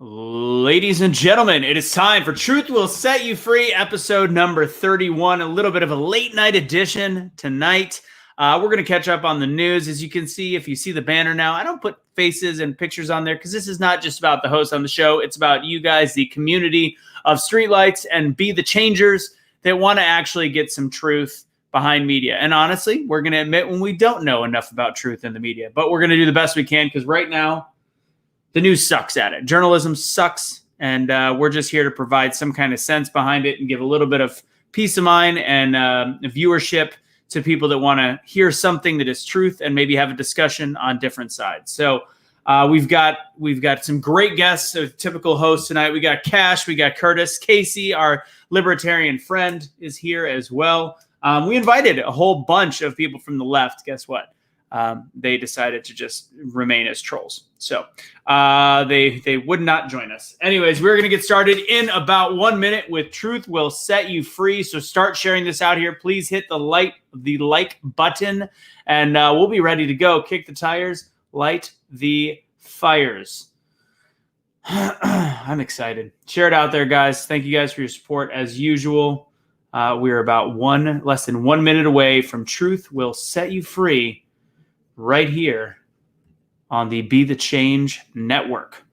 Ladies and gentlemen, it is time for Truth Will Set You Free, episode number 31. A little bit of a late night edition tonight. We're going to catch up on the news. As you can see, if you see the banner now, I don't put faces and pictures on there because this is not just about the host on the show. It's about you guys, the community of Streetlights and BeTheChangers that want to actually get some truth behind media. And honestly, we're going to admit when we don't know enough about truth in the media, but we're going to do the best we can because right now, the news sucks at it. Journalism sucks, and we're just here to provide some kind of sense behind it and give a little bit of peace of mind and viewership to people that want to hear something that is truth and maybe have a discussion on different sides. So we've got some great guests, a typical host tonight. We got Cash, we got Curtis. Kaecey, our libertarian friend, is here as well. We invited a whole bunch of people from the left. Guess what? They decided to just remain as trolls. So they would not join us. Anyways, we're going to get started in about 1 minute with Truth Will Set You Free. So start sharing this out here. Please hit the like button, and we'll be ready to go. Kick the tires, light the fires. I'm excited. Share it out there, guys. Thank you guys for your support as usual. We're about less than 1 minute away from Truth Will Set You Free, right here on the Be the Change Network.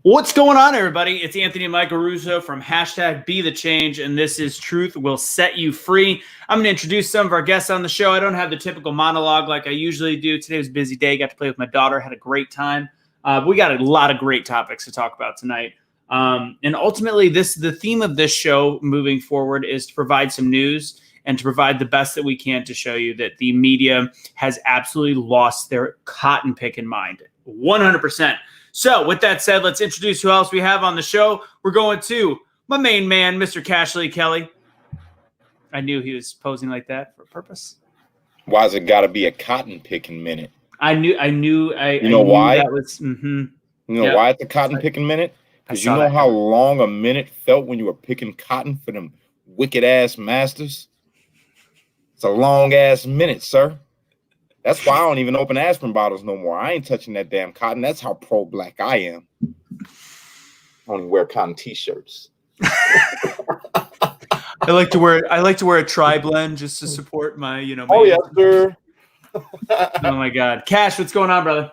What's going on, everybody? It's Anthony and Michael Russo from #BeTheChange, and this is Truth Will Set You Free. I'm going to introduce some of our guests on the show. I don't have the typical monologue like I usually do. Today was a busy day. Got to play with my daughter. Had a great time. We got a lot of great topics to talk about tonight. And ultimately, the theme of this show moving forward is to provide some news and to provide the best that we can to show you that the media has absolutely lost their cotton picking mind. 100%. So with that said, let's introduce who else we have on the show. We're going to my main man, Mr. Cashley Kelly. I knew he was posing like that for a purpose. Why's it got to be a cotton picking minute? I knew. You know why? That was. Mm-hmm. You know why it's a cotton picking minute? Because you know how long a minute felt when you were picking cotton for them wicked ass masters. It's a long ass minute, sir. That's why I don't even open aspirin bottles no more. I ain't touching that damn cotton. That's how pro-black I am. I only wear cotton t-shirts. I like to wear a tri-blend just to support my, Oh yeah, sir. Oh my God. Cash, what's going on, brother?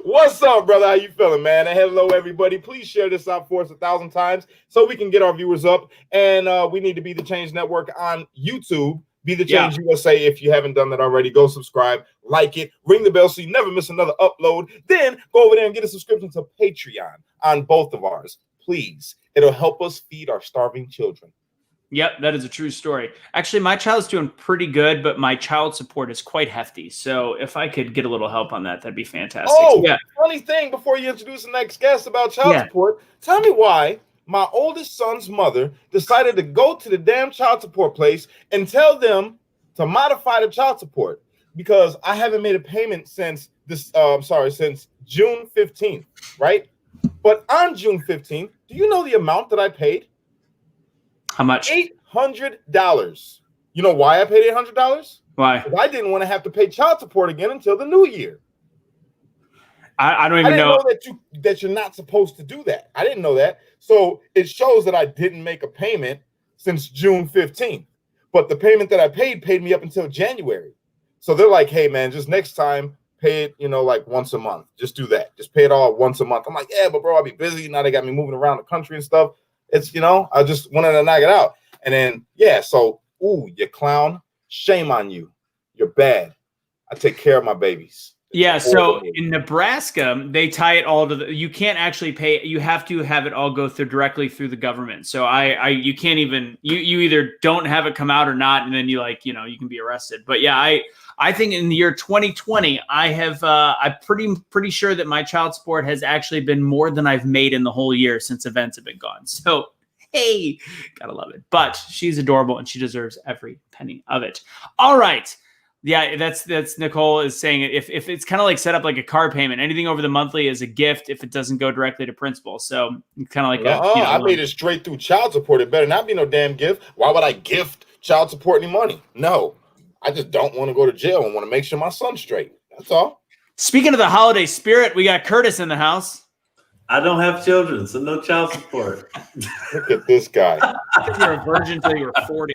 What's up, brother? How you feeling, man? And hello, everybody. Please share this out for us 1,000 times so we can get our viewers up. And we need to Be the Change Network on YouTube. Be the Change USA. If you haven't done that already, go subscribe, like it, ring the bell so you never miss another upload. Then go over there and get a subscription to Patreon on both of ours. Please. It'll help us feed our starving children. Yep, that is a true story. Actually, my child's doing pretty good, but my child support is quite hefty. So if I could get a little help on that, that'd be fantastic. Oh, yeah. Funny thing, before you introduce the next guest about child support, tell me why my oldest son's mother decided to go to the damn child support place and tell them to modify the child support, because I haven't made a payment since since June 15th, right? But on June 15th, do you know the amount that I paid? How much? $800. You know why I paid $800? Why? Because I didn't want to have to pay child support again until the new year. I don't even know that you're not supposed to do that. I didn't know that. So it shows that I didn't make a payment since June 15th. But the payment that I paid me up until January. So they're like, hey, man, just next time, pay it, like once a month. Just do that. Just pay it all once a month. I'm like, yeah, but bro, I'll be busy. Now they got me moving around the country and stuff. It's, I just wanted to knock it out. And then, so, ooh, you clown. Shame on you. You're bad. I take care of my babies. Yeah, so in Nebraska, they tie it all to you can't actually pay. You have to have it all go through directly through the government. So you can't even you either don't have it come out or not, and then you you can be arrested. But yeah, I think in the year 2020, I'm pretty sure that my child support has actually been more than I've made in the whole year since events have been gone. So hey, gotta love it. But she's adorable and she deserves every penny of it. All right. Yeah, that's Nicole is saying if it's kind of like set up like a car payment, anything over the monthly is a gift if it doesn't go directly to principal. So it's kind of like I made it straight through child support. It better not be no damn gift. Why would I gift child support any money? No, I just don't want to go to jail and want to make sure my son's straight. That's all. Speaking of the holiday spirit, we got Curtis in the house. I don't have children, so no child support. Look at this guy. You're a virgin until you were 40.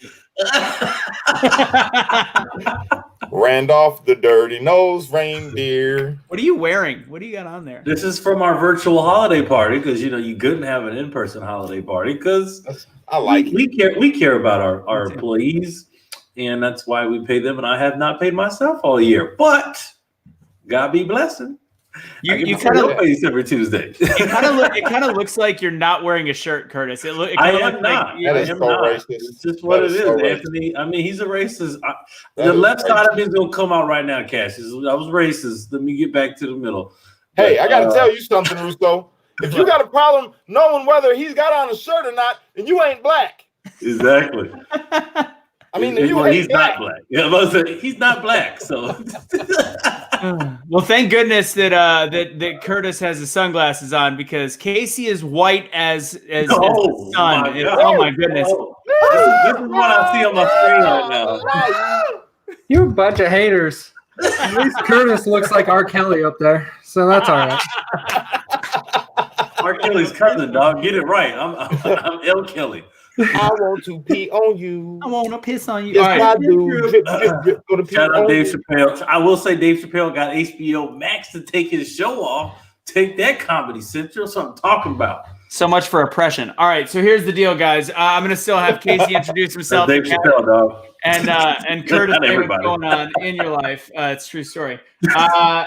Randolph the dirty-nosed reindeer. What are you wearing? What do you got on there? This is from our virtual holiday party because you couldn't have an in-person holiday party because we care about our employees, and that's why we pay them. And I have not paid myself all year, but God be blessing. You kind of face every Tuesday. It kind of looks like you're not wearing a shirt, Curtis. I am not. Racist. It's just what it is, Anthony. I mean, he's a racist. The left side of me is gonna come out right now, Cassius. I was racist. Let me get back to the middle. Hey, I gotta tell you something, Russo. If you got a problem knowing whether he's got on a shirt or not, then you ain't black. Exactly. I mean, he's not black. Yeah, he's not black. So, well, thank goodness that Curtis has his sunglasses on because Kaecey is white as the sun. Oh my goodness! This is what I see on my screen right now. You're a bunch of haters. At least Curtis looks like R. Kelly up there, so that's all right. R. Kelly's cousin, dog. Get it right. I'm L. Kelly. I want to pee on you. I want to piss on you. Yes, I do. Shout out Dave Chappelle. I will say Dave Chappelle got HBO Max to take his show off. Take that, Comedy Central. That's what I'm talking about. So much for oppression. All right, so here's the deal, guys. I'm gonna still have Kaecey introduce himself. Dave Chappelle, dog. And Curtis, what's going on in your life? It's a true story.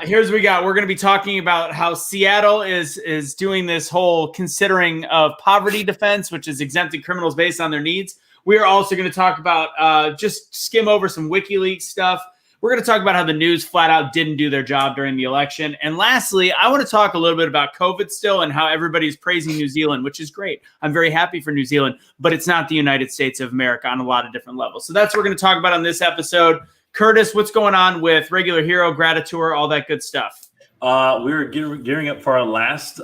Here's what we got. We're going to be talking about how Seattle is doing this whole considering of poverty defense, which is exempting criminals based on their needs. We are also going to talk about just skim over some WikiLeaks stuff. We're going to talk about how the news flat out didn't do their job during the election. And lastly, I want to talk a little bit about COVID still and how everybody's praising New Zealand, which is great. I'm very happy for New Zealand, but it's not the United States of America on a lot of different levels. So that's what we're going to talk about on this episode. Curtis, what's going on with Regular Hero, Gratitour, all that good stuff? We're gearing up for our last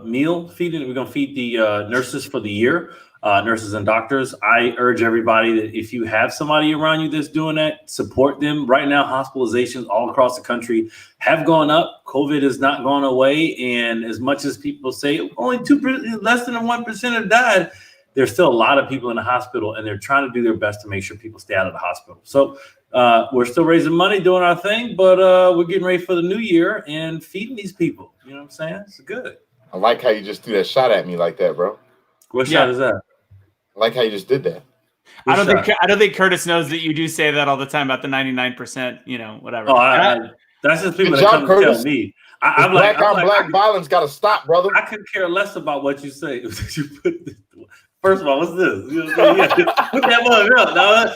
meal feeding. We're going to feed the nurses for the year. Nurses and doctors. I urge everybody that if you have somebody around you that's doing that, support them. Right now, hospitalizations all across the country have gone up. COVID has not gone away. And as much as people say only 2%, less than 1% have died, there's still a lot of people in the hospital and they're trying to do their best to make sure people stay out of the hospital. So we're still raising money, doing our thing, but we're getting ready for the new year and feeding these people. You know what I'm saying? It's good. I like how you just threw that shot at me like that, bro. What shot is that? I like how you just did that. I don't think Curtis knows that you do say that all the time about the 99%, whatever. Oh, that's just people that come to tell me. I'm black on black violence got to stop, brother. I could care less about what you say. First of all, what's this? Put that one up, dog.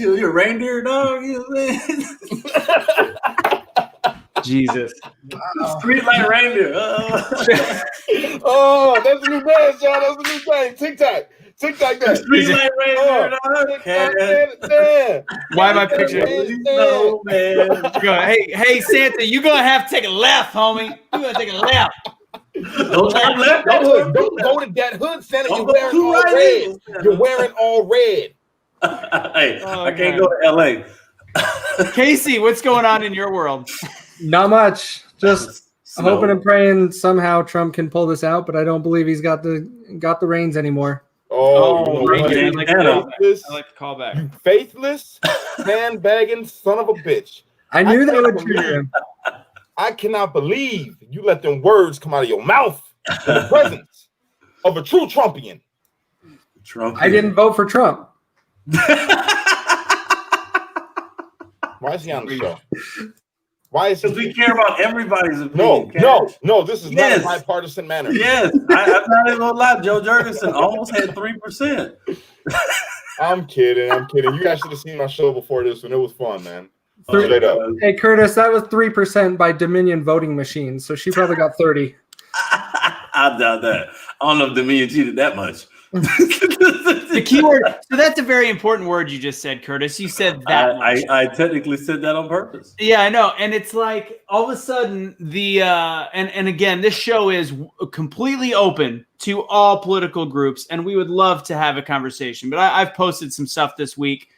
You're a reindeer, dog. You know what I'm saying? Jesus. Wow. Streetlight reindeer. Oh, that's a new dance, y'all. That's a new thing. TikTok that. Streetlight reindeer. Why am I picturing? No, man. Hey, Santa, you're going to have to take a left, homie. You're going to take a left. Don't turn left. Don't go to that hood, Santa. You're wearing all red. You're wearing all red. Hey, I can't go to LA. Kaecey, what's going on in your world? Not much. Just hoping and praying somehow Trump can pull this out, but I don't believe he's got the reins anymore. Oh, I like the callback. You faithless, sandbagging son of a bitch. I knew they would treat him. I cannot believe you let them words come out of your mouth in the presence of a true Trumpian. I didn't vote for Trump. Why Why is he on the show? Why is Because we care about everybody's opinion. No. This is not a bipartisan manner. Yes, I'm not even gonna lie. Joe Jurgensen almost had 3%. I'm kidding. You guys should have seen my show before this one. It was fun, man. Straight up. Hey, Curtis, that was 3% by Dominion voting machines, so she probably got 30. I doubt that. I don't know if Dominion cheated that much. The keyword. So that's a very important word you just said, Curtis. You said that. I technically said that on purpose. Yeah, I know. And it's like all of a sudden and again, this show is completely open to all political groups, and we would love to have a conversation. But I've posted some stuff this week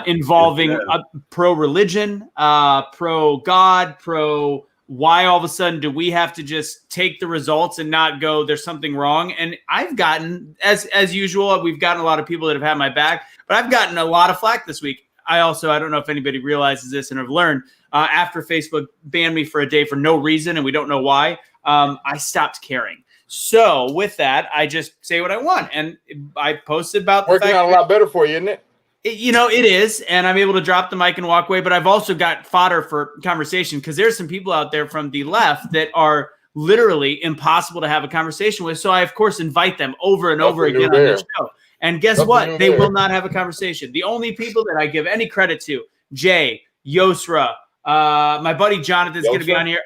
involving pro-religion, pro-God, pro. Why all of a sudden do we have to just take the results and not go, there's something wrong? And I've gotten, as usual, we've gotten a lot of people that have had my back, but I've gotten a lot of flack this week. I don't know if anybody realizes this and have learned, after Facebook banned me for a day for no reason, and we don't know why, I stopped caring. So with that, I just say what I want. And I posted about the working out a lot better for you, isn't it? It is, and I'm able to drop the mic and walk away, but I've also got fodder for conversation because there's some people out there from the left that are literally impossible to have a conversation with. So I, of course, invite them over and over again on this show. And guess what? They will not have a conversation. The only people that I give any credit to, Jay, Yosra, my buddy Jonathan's going to be on here.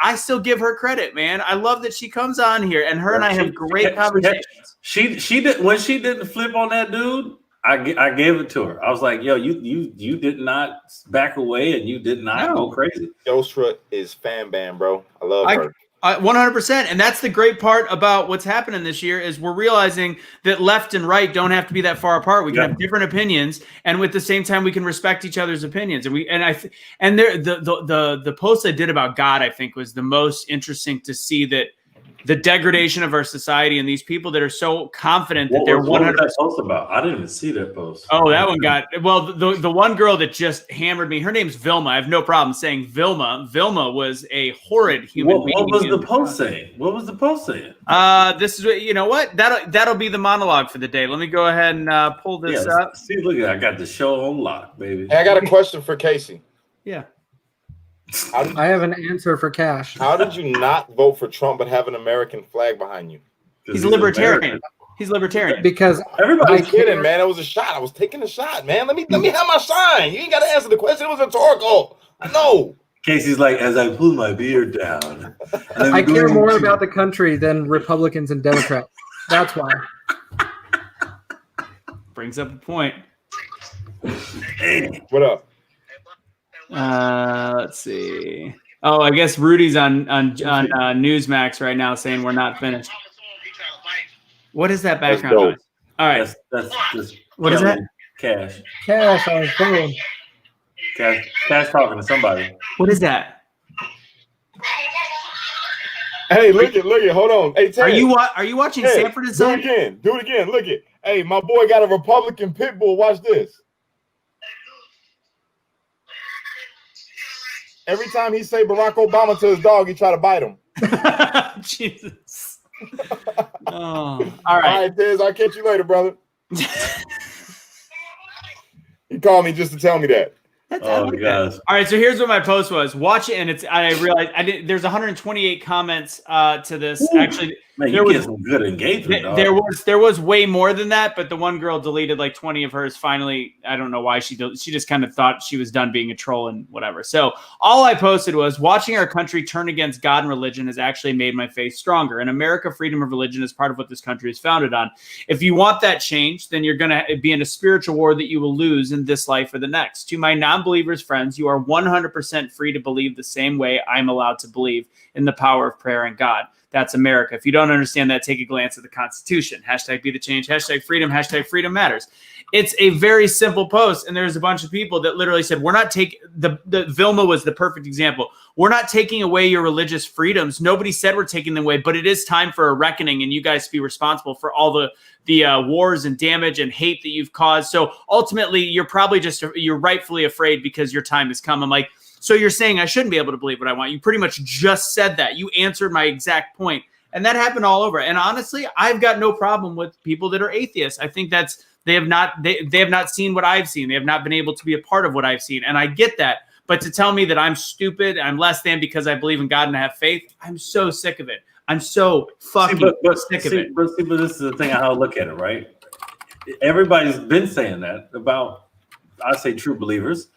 I still give her credit, man. I love that she comes on here, and her and I have great conversations. She did when she didn't flip on that dude. I gave it to her. I was like, yo, you did not back away and you did not go crazy. Yosra is fan band, bro. I love her. 100%. And that's the great part about what's happening this year is we're realizing that left and right don't have to be that far apart. We can have different opinions, and with the same time, we can respect each other's opinions. And the post I did about God, I think, was the most interesting to see that the degradation of our society and these people that are so confident that they're 100%. What was that post about? I didn't even see that post. Oh, that one got the one girl that just hammered me. Her name's Vilma. I have no problem saying Vilma. Vilma was a horrid human being. What was the post saying? What was the post saying? This is what that'll be the monologue for the day. Let me go ahead and pull this up. See, look at that. I got the show on lock, baby. Hey, I got a question for Kaecey. Yeah. I have an answer for Cash. How did you not vote for Trump but have an American flag behind you? He's a libertarian. He's libertarian. Because everybody's kidding, man. It was a shot. I was taking a shot, man. Let me have my shine. You ain't got to answer the question. It was rhetorical. I know. Casey's like, as I pull my beard down. I care more about the country than Republicans and Democrats. That's why. Brings up a point. Hey, what up? Let's see. Oh, I guess Rudy's on Newsmax right now saying we're not finished. What is that background noise? All right. That's just what is that? Cash on his phone. Cash talking to somebody. What is that? Hey, look it. Hold on. Hey, Ted, are you watching Sanford and Son? Do it again. Look it. Hey, my boy got a Republican pit bull. Watch this. Every time he say Barack Obama to his dog, he try to bite him. Jesus. Oh, all right. All right, Tez, I'll catch you later, brother. He called me just to tell me that. Oh, gosh. All right, so here's what my post was. Watch it, and I realized there's 128 comments to this. Ooh. Actually, man, there was some good engagement. There was way more than that, but the one girl deleted like 20 of hers. Finally, I don't know why she just kind of thought she was done being a troll and whatever. So all I posted was watching our country turn against God and religion has actually made my faith stronger. In America, freedom of religion is part of what this country is founded on. If you want that change, then you're going to be in a spiritual war that you will lose in this life or the next. To my non-believers friends, you are 100% free to believe the same way I'm allowed to believe in the power of prayer and God. That's America. If you don't understand that, take a glance at the Constitution. #BeTheChange. #freedom. #freedom matters. It's a very simple post, and there's a bunch of people that literally said, we're not taking the Vilma was the perfect example. We're not taking away your religious freedoms. Nobody said we're taking them away, but it is time for a reckoning, and you guys be responsible for all the wars and damage and hate that you've caused. So ultimately, you're probably you're rightfully afraid because your time has come. I'm like, so you're saying I shouldn't be able to believe what I want. You pretty much just said that. You answered my exact point. And that happened all over. And honestly, I've got no problem with people that are atheists. I think that's They have not seen what I've seen. They have not been able to be a part of what I've seen. And I get that. But to tell me that I'm stupid, I'm less than because I believe in God and I have faith, I'm so sick of it. I'm so fucking sick of it. But this is the thing how I look at it, right? Everybody's been saying that about, I say, true believers,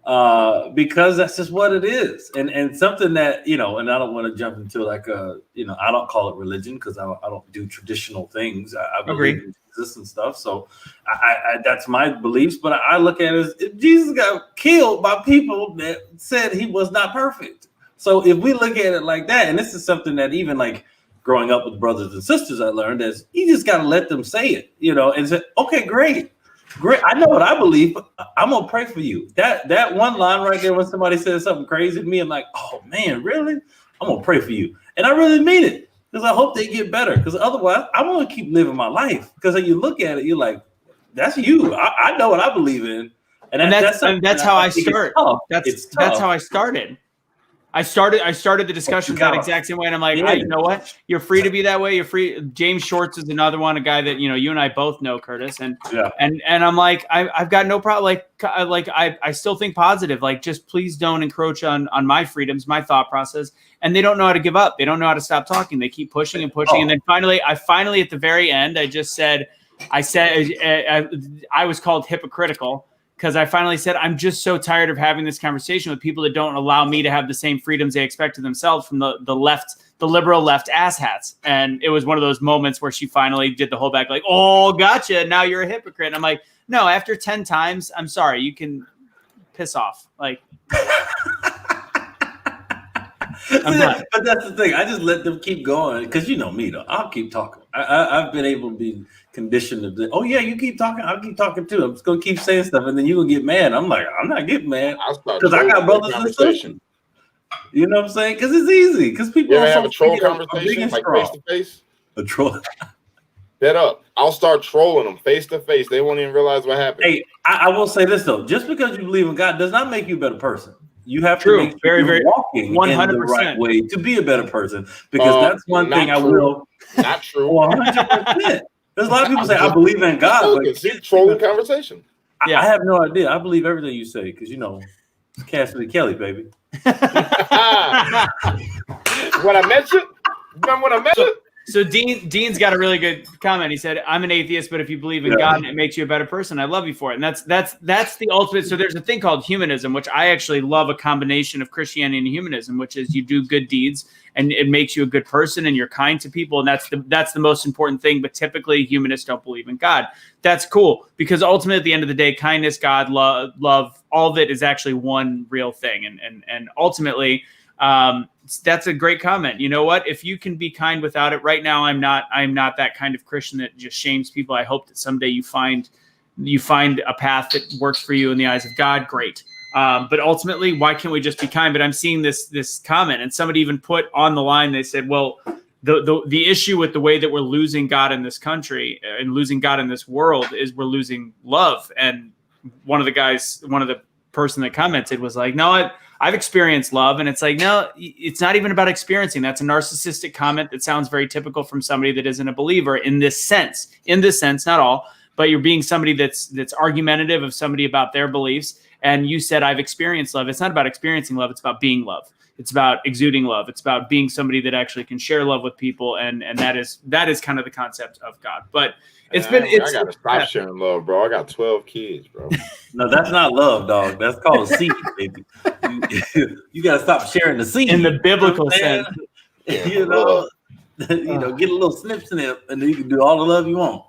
because that's just what it is. And something that, and I don't want to jump into like I don't call it religion because I don't do traditional things. I believe in Jesus and stuff. So I that's my beliefs. But I look at it as if Jesus got killed by people that said he was not perfect. So if we look at it like that, and this is something that even like growing up with brothers and sisters, I learned is you just got to let them say it, and say, okay, great. I know what I believe, but I'm going to pray for you. That one line right there, when somebody says something crazy to me, I'm like, oh man, really? I'm going to pray for you. And I really mean it because I hope they get better, because otherwise I want to keep living my life. Because when you look at it, you're like, that's you. I know what I believe in. And that's how I start. That's how I started. I started the discussion that exact same way, and I'm like, you know what? You're free to be that way. You're free. James Shorts is another one, a guy that you and I both know, Curtis, and I'm like, I've got no problem. I still think positive. Like, just please don't encroach on my freedoms, my thought process. And they don't know how to give up. They don't know how to stop talking. They keep pushing and pushing, and then finally at the very end, I was called hypocritical. Because I finally said, I'm just so tired of having this conversation with people that don't allow me to have the same freedoms they expect of themselves from the liberal left asshats. And it was one of those moments where she finally did the whole back, like, oh, gotcha. Now you're a hypocrite. And I'm like, no, after 10 times, I'm sorry. You can piss off. Like, but that's the thing. I just let them keep going because you know me, though. I'll keep talking. I've been able to be conditioned to, oh yeah, you keep talking, I'll keep talking too. I'm just gonna keep saying stuff, and then you gonna get mad. I'm like, I'm not getting mad because I got brothers and sisters. You know what I'm saying? Because it's easy. Because people have a troll conversation like face to face. A troll. That up. I'll start trolling them face to face. They won't even realize what happened. Hey, I will say this though: just because you believe in God does not make you a better person. You have to make sure you're walking 100% in the right way to be a better person. Because that's one thing I will. Not true. 100%. There's a lot of people say, I believe in God. But it's trolling conversation. I have no idea. I believe everything you say because, it's Cassidy Kelly, baby. When I met you? Remember when I met you? So Dean's got a really good comment. He said, I'm an atheist, but if you believe in God and it makes you a better person, I love you for it. And that's the ultimate. So there's a thing called humanism, which I actually love, a combination of Christianity and humanism, which is you do good deeds and it makes you a good person and you're kind to people. And that's the most important thing. But typically humanists don't believe in God. That's cool because ultimately at the end of the day, kindness, God, love, all of it is actually one real thing. And ultimately, that's a great comment. You know what? If you can be kind without it, right now I'm not that kind of Christian that just shames people. I hope that someday you find a path that works for you in the eyes of God. Great. But ultimately, why can't we just be kind? But I'm seeing this comment, and somebody even put on the line, they said, well, the issue with the way that we're losing God in this country and losing God in this world is we're losing love. And one of the person that commented was like, no, I've experienced love. And it's like, no, it's not even about experiencing. That's a narcissistic comment that sounds very typical from somebody that isn't a believer in this sense, not all, but you're being somebody that's argumentative of somebody about their beliefs. And you said, I've experienced love. It's not about experiencing love. It's about being love. It's about exuding love. It's about being somebody that actually can share love with people. And that is kind of the concept of God. But I gotta stop sharing love, bro. I got 12 kids, bro. No, that's not love, dog. That's called seed, baby. You gotta stop sharing the seed in the biblical sense. Get a little snip, and then you can do all the love you want.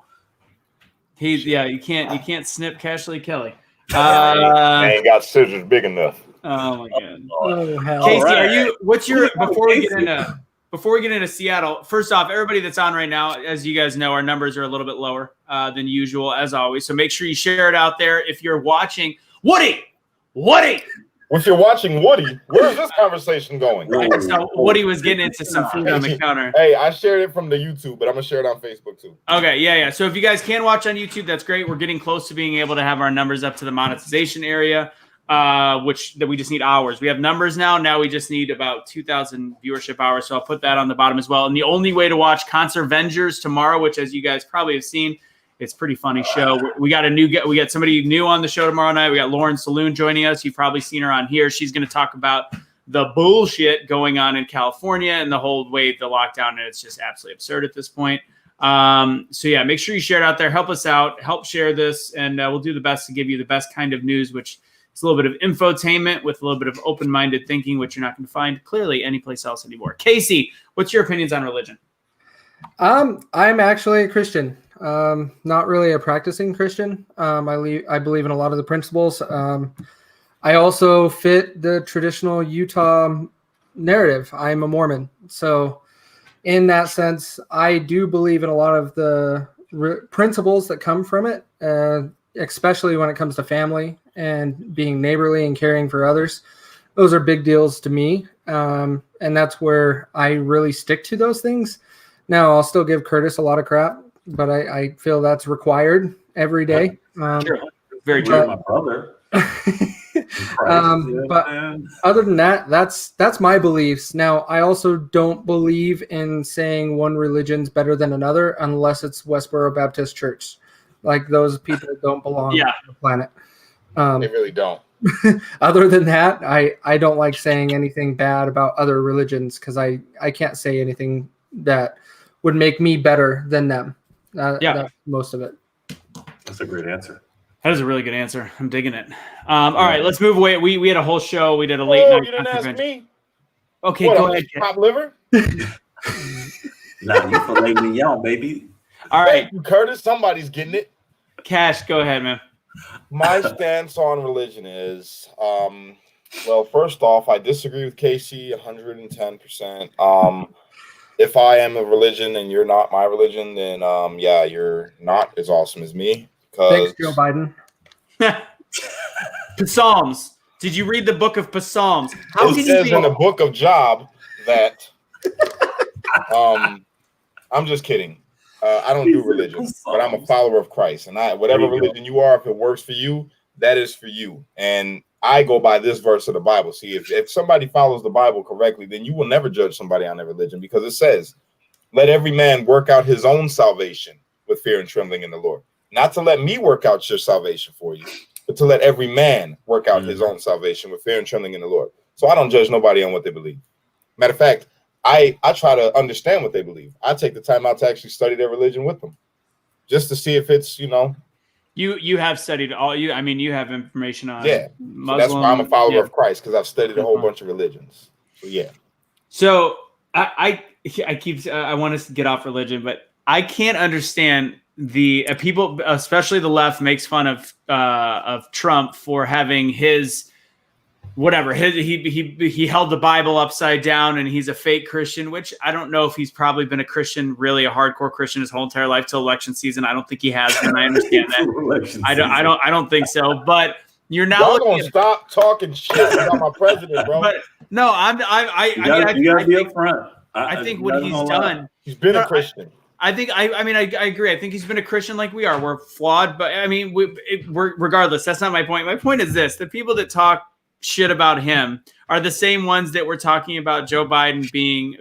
You can't snip Cashley Kelly. I ain't got scissors big enough. Oh my god. Oh hell. Kaecey, right. Before we get into Seattle, first off, everybody that's on right now, as you guys know, our numbers are a little bit lower than usual, as always. So make sure you share it out there. If you're watching, Woody. If you're watching Woody, where's this conversation going? So Woody was getting into some food on the counter. Hey, I shared it from the YouTube, but I'm gonna share it on Facebook too. Okay, yeah. So if you guys can watch on YouTube, that's great. We're getting close to being able to have our numbers up to the monetization area. Which we just need hours. We have numbers now. Now we just need about 2,000 viewership hours. So I'll put that on the bottom as well. And the only way to watch Concert Vengers tomorrow, which as you guys probably have seen, It's a pretty funny show. We got somebody new on the show tomorrow night. We got Lauren Saloon joining us. You've probably seen her on here. She's going to talk about the bullshit going on in California and the whole way the lockdown, and it's just absolutely absurd at this point. So yeah, make sure you share it out there. Help us out. Help share this, and we'll do the best to give you the best kind of news, which is a little bit of infotainment with a little bit of open-minded thinking, which you're not going to find clearly anyplace else anymore. Kaecey, what's your opinions on religion? I'm actually a Christian. Not really a practicing Christian. I believe in a lot of the principles. I also fit the traditional Utah narrative. I'm a Mormon. So in that sense, I do believe in a lot of the principles that come from it, especially when it comes to family and being neighborly and caring for others. Those are big deals to me. And that's where I really stick to those things. Now, I'll still give Curtis a lot of crap, but I feel that's required every day. Sure. Very true. My brother. But other than that, that's my beliefs. Now, I also don't believe in saying one religion's better than another unless it's Westboro Baptist Church. Like, those people don't belong on the planet. They really don't. Other than that, I don't like saying anything bad about other religions because I can't say anything that would make me better than them. That's most of it. That's a great answer. That is a really good answer. I'm digging it. All right, let's move away. We had a whole show. We did a late night. You didn't ask me. Okay, what, go ahead. Top liver? Nah, you filet mignon, baby. All right, Curtis, somebody's getting it. Cash, go ahead, man. My stance on religion is, well, first off, I disagree with Kaecey 110%. If I am a religion and you're not my religion, then you're not as awesome as me. Thanks, Joe Biden. Psalms. Did you read the book of Psalms? It says in the book of Job that I'm just kidding. I don't do religion, but I'm a follower of Christ. And whatever religion you are, if it works for you, that is for you. And I go by this verse of the Bible. See, if somebody follows the Bible correctly, then you will never judge somebody on their religion, because it says, let every man work out his own salvation with fear and trembling in the Lord. Not to let me work out your salvation for you, but to let every man work out his own salvation with fear and trembling in the Lord. So I don't judge nobody on what they believe. Matter of fact, I try to understand what they believe. I take the time out to actually study their religion with them, just to see if it's, You have studied all you. I mean, you have information on Muslim. So that's why I'm a follower of Christ, because I've studied a whole bunch of religions. So yeah. So I want us to get off religion, but I can't understand the people, especially the left, makes fun of Trump for having his whatever. He held the Bible upside down and he's a fake Christian, which I don't know if he's probably been a Christian, really a hardcore Christian his whole entire life till election season. I don't think he has, and I understand that. I don't think so. But you're now gonna stop talking shit about my president, bro. But no, you gotta be upfront. I think what he's done. He's been a Christian. I agree. I think he's been a Christian like we are. We're flawed, but I mean, we're regardless. That's not my point. My point is this: the people that talk shit about him are the same ones that were talking about Joe Biden being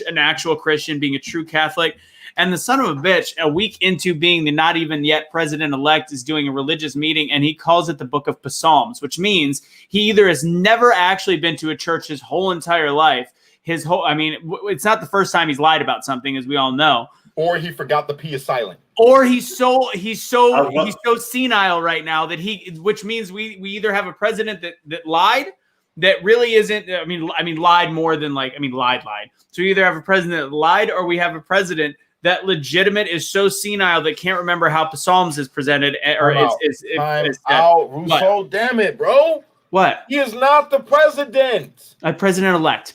an actual Christian, being a true Catholic. And the son of a bitch, a week into being the not even yet president-elect, is doing a religious meeting, and he calls it the Book of Psalms, which means he either has never actually been to a church his whole entire life. It's not the first time he's lied about something, as we all know. Or he forgot the P is silent. Or he's so senile right now that which means we either have a president that lied, that really isn't. Lied more than lied. So we either have a president that lied, or we have a president that legitimate is so senile that can't remember how Psalms is presented or is Russo, damn it, bro. What? He is not the president. President-elect.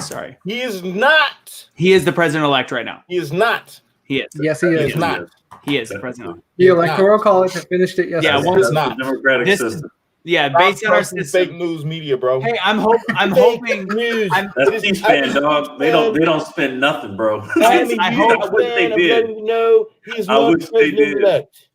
Sorry. He is not. He is the president-elect right now. He is not. He is. Yes, he is. He is not. He is the president. The Electoral College finished it yesterday. Yeah, it's not. The Democratic system. Yeah, based on our system. Fake news media, bro. Hey, I'm hoping. That's C-SPAN, dog. They don't spend nothing, bro. I hope they did. No, he's not president-elect.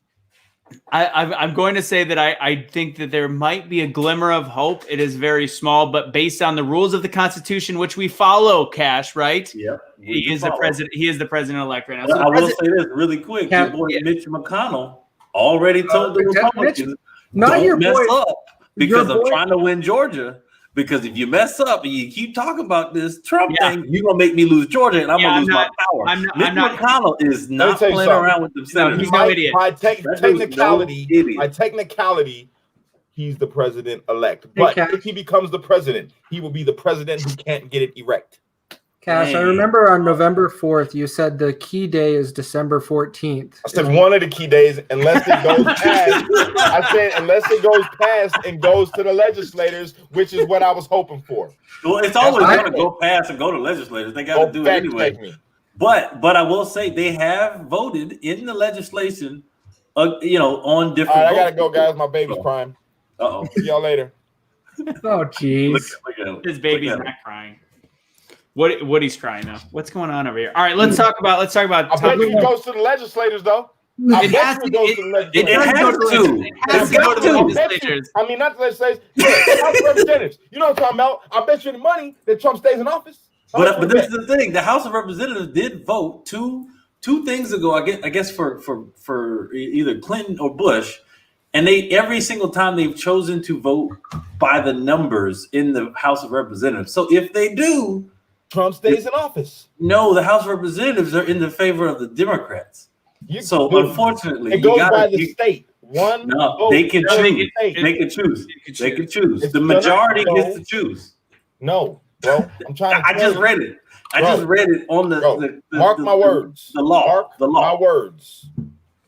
I'm going to say that I think that there might be a glimmer of hope. It is very small, but based on the rules of the Constitution, which we follow, Cash, right? Yep. He is the president. He is the president-elect right now. Well, So I will say this really quick. Your boy Mitch McConnell already told the Republicans, don't mess up because I'm trying to win Georgia. Because if you mess up and you keep talking about this Trump thing, you're going to make me lose Georgia and I'm going to lose my power. Mitch McConnell is not playing around with themselves. He's no idiot. By technicality, he's the president-elect. But if he becomes the president, he will be the president who can't get it erect. Cash, I remember on November 4th, you said the key day is December 14th. I said one of the key days, unless it goes past. I said unless it goes past and goes to the legislators, which is what I was hoping for. Well, it's always going to go past and go to legislators. They got to do it anyway. But I will say they have voted in the legislation, on different. All right, I gotta go, guys. My baby's crying. See y'all later. Oh, jeez. His baby's not crying. Woody's crying now. What's going on over here? All right, let's talk about. I bet he goes to the legislators, though. It has to go to the legislators. I mean, not the legislators. Yeah, House of Representatives. You know what I'm talking about? I bet you the money that Trump stays in office. But this is the thing. The House of Representatives did vote two things ago. I guess for either Clinton or Bush, and they every single time they've chosen to vote by the numbers in the House of Representatives. So if they do. Trump stays in office. No, the House of Representatives are in the favor of the Democrats. Unfortunately, it goes by the state. They can choose. They can choose. They can choose. The majority gets to choose. No, bro. I'm trying to. I just read it. I just read it on the mark my words. The law. Mark my words.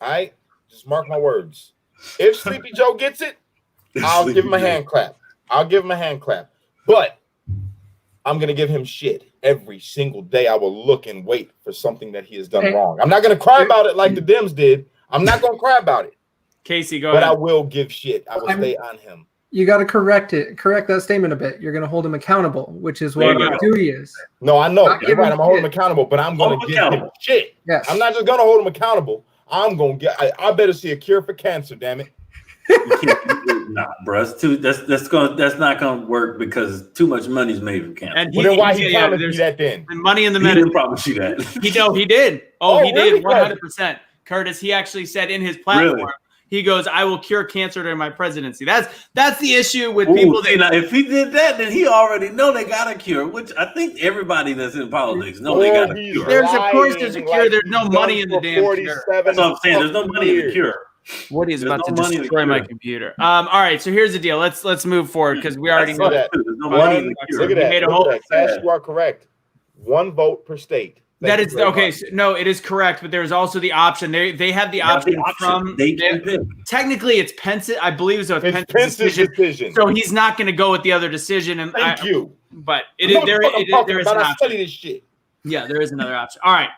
All right, just mark my words. If Sleepy Joe gets it, I'll give him a hand clap. But I'm going to give him shit every single day. I will look and wait for something that he has done wrong. I'm not going to cry about it like the Dems did. I'm not going to cry about it. Kaecey, go ahead. But I will give shit. I will stay on him. You got to correct that statement a bit. You're going to hold him accountable, which is what our duty is. No, I know. You're right. I'm going to hold him accountable, but I'm going to give him shit. Yes. I'm not just going to hold him accountable. I'm going to get. I better see a cure for cancer. Damn it. Nah, bro. That's not gonna work because too much money's made from cancer. And then why he promised me that then? And money in the medicine. He didn't promise you that. He did. He really? did 100%. Curtis, he actually said in his platform, really? He goes, "I will cure cancer during my presidency." That's the issue with people. Now, if he did that, then he already know they got a cure. Which I think everybody that's in politics know they got a cure. There's a cure. There's no money in the damn cure. That's what I'm saying. There's no money in the cure. Woody is about to destroy my computer. All right, so here's the deal. Let's move forward because we already know that. Look at that. Cash, you are correct. 1 vote per state. That is okay. So, no, it is correct, but there's also the option. They have the option from. They can pick. Technically, it's Pence. I believe so. It's Pence's decision. So he's not going to go with the other decision. And Thank you. But there is an option. I study this shit. Yeah, there is another option. All right.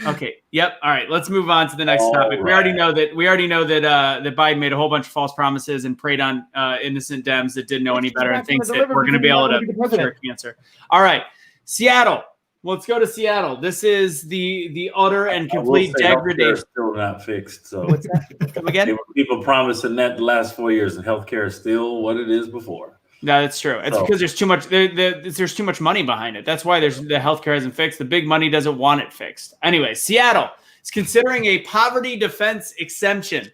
Okay. Yep. All right. Let's move on to the next topic. Right. We already know that that Biden made a whole bunch of false promises and preyed on innocent Dems that didn't know any better and thinks that we're going to be able to cure cancer. All right, Seattle. Let's go to Seattle. This is the utter and complete degradation. Still not fixed. So what's that? Come again? People promising that the last 4 years, and healthcare is still what it is before. No, that's true. It's because there's too much. There's too much money behind it. That's why the healthcare isn't fixed. The big money doesn't want it fixed. Anyway, Seattle is considering a poverty defense exemption,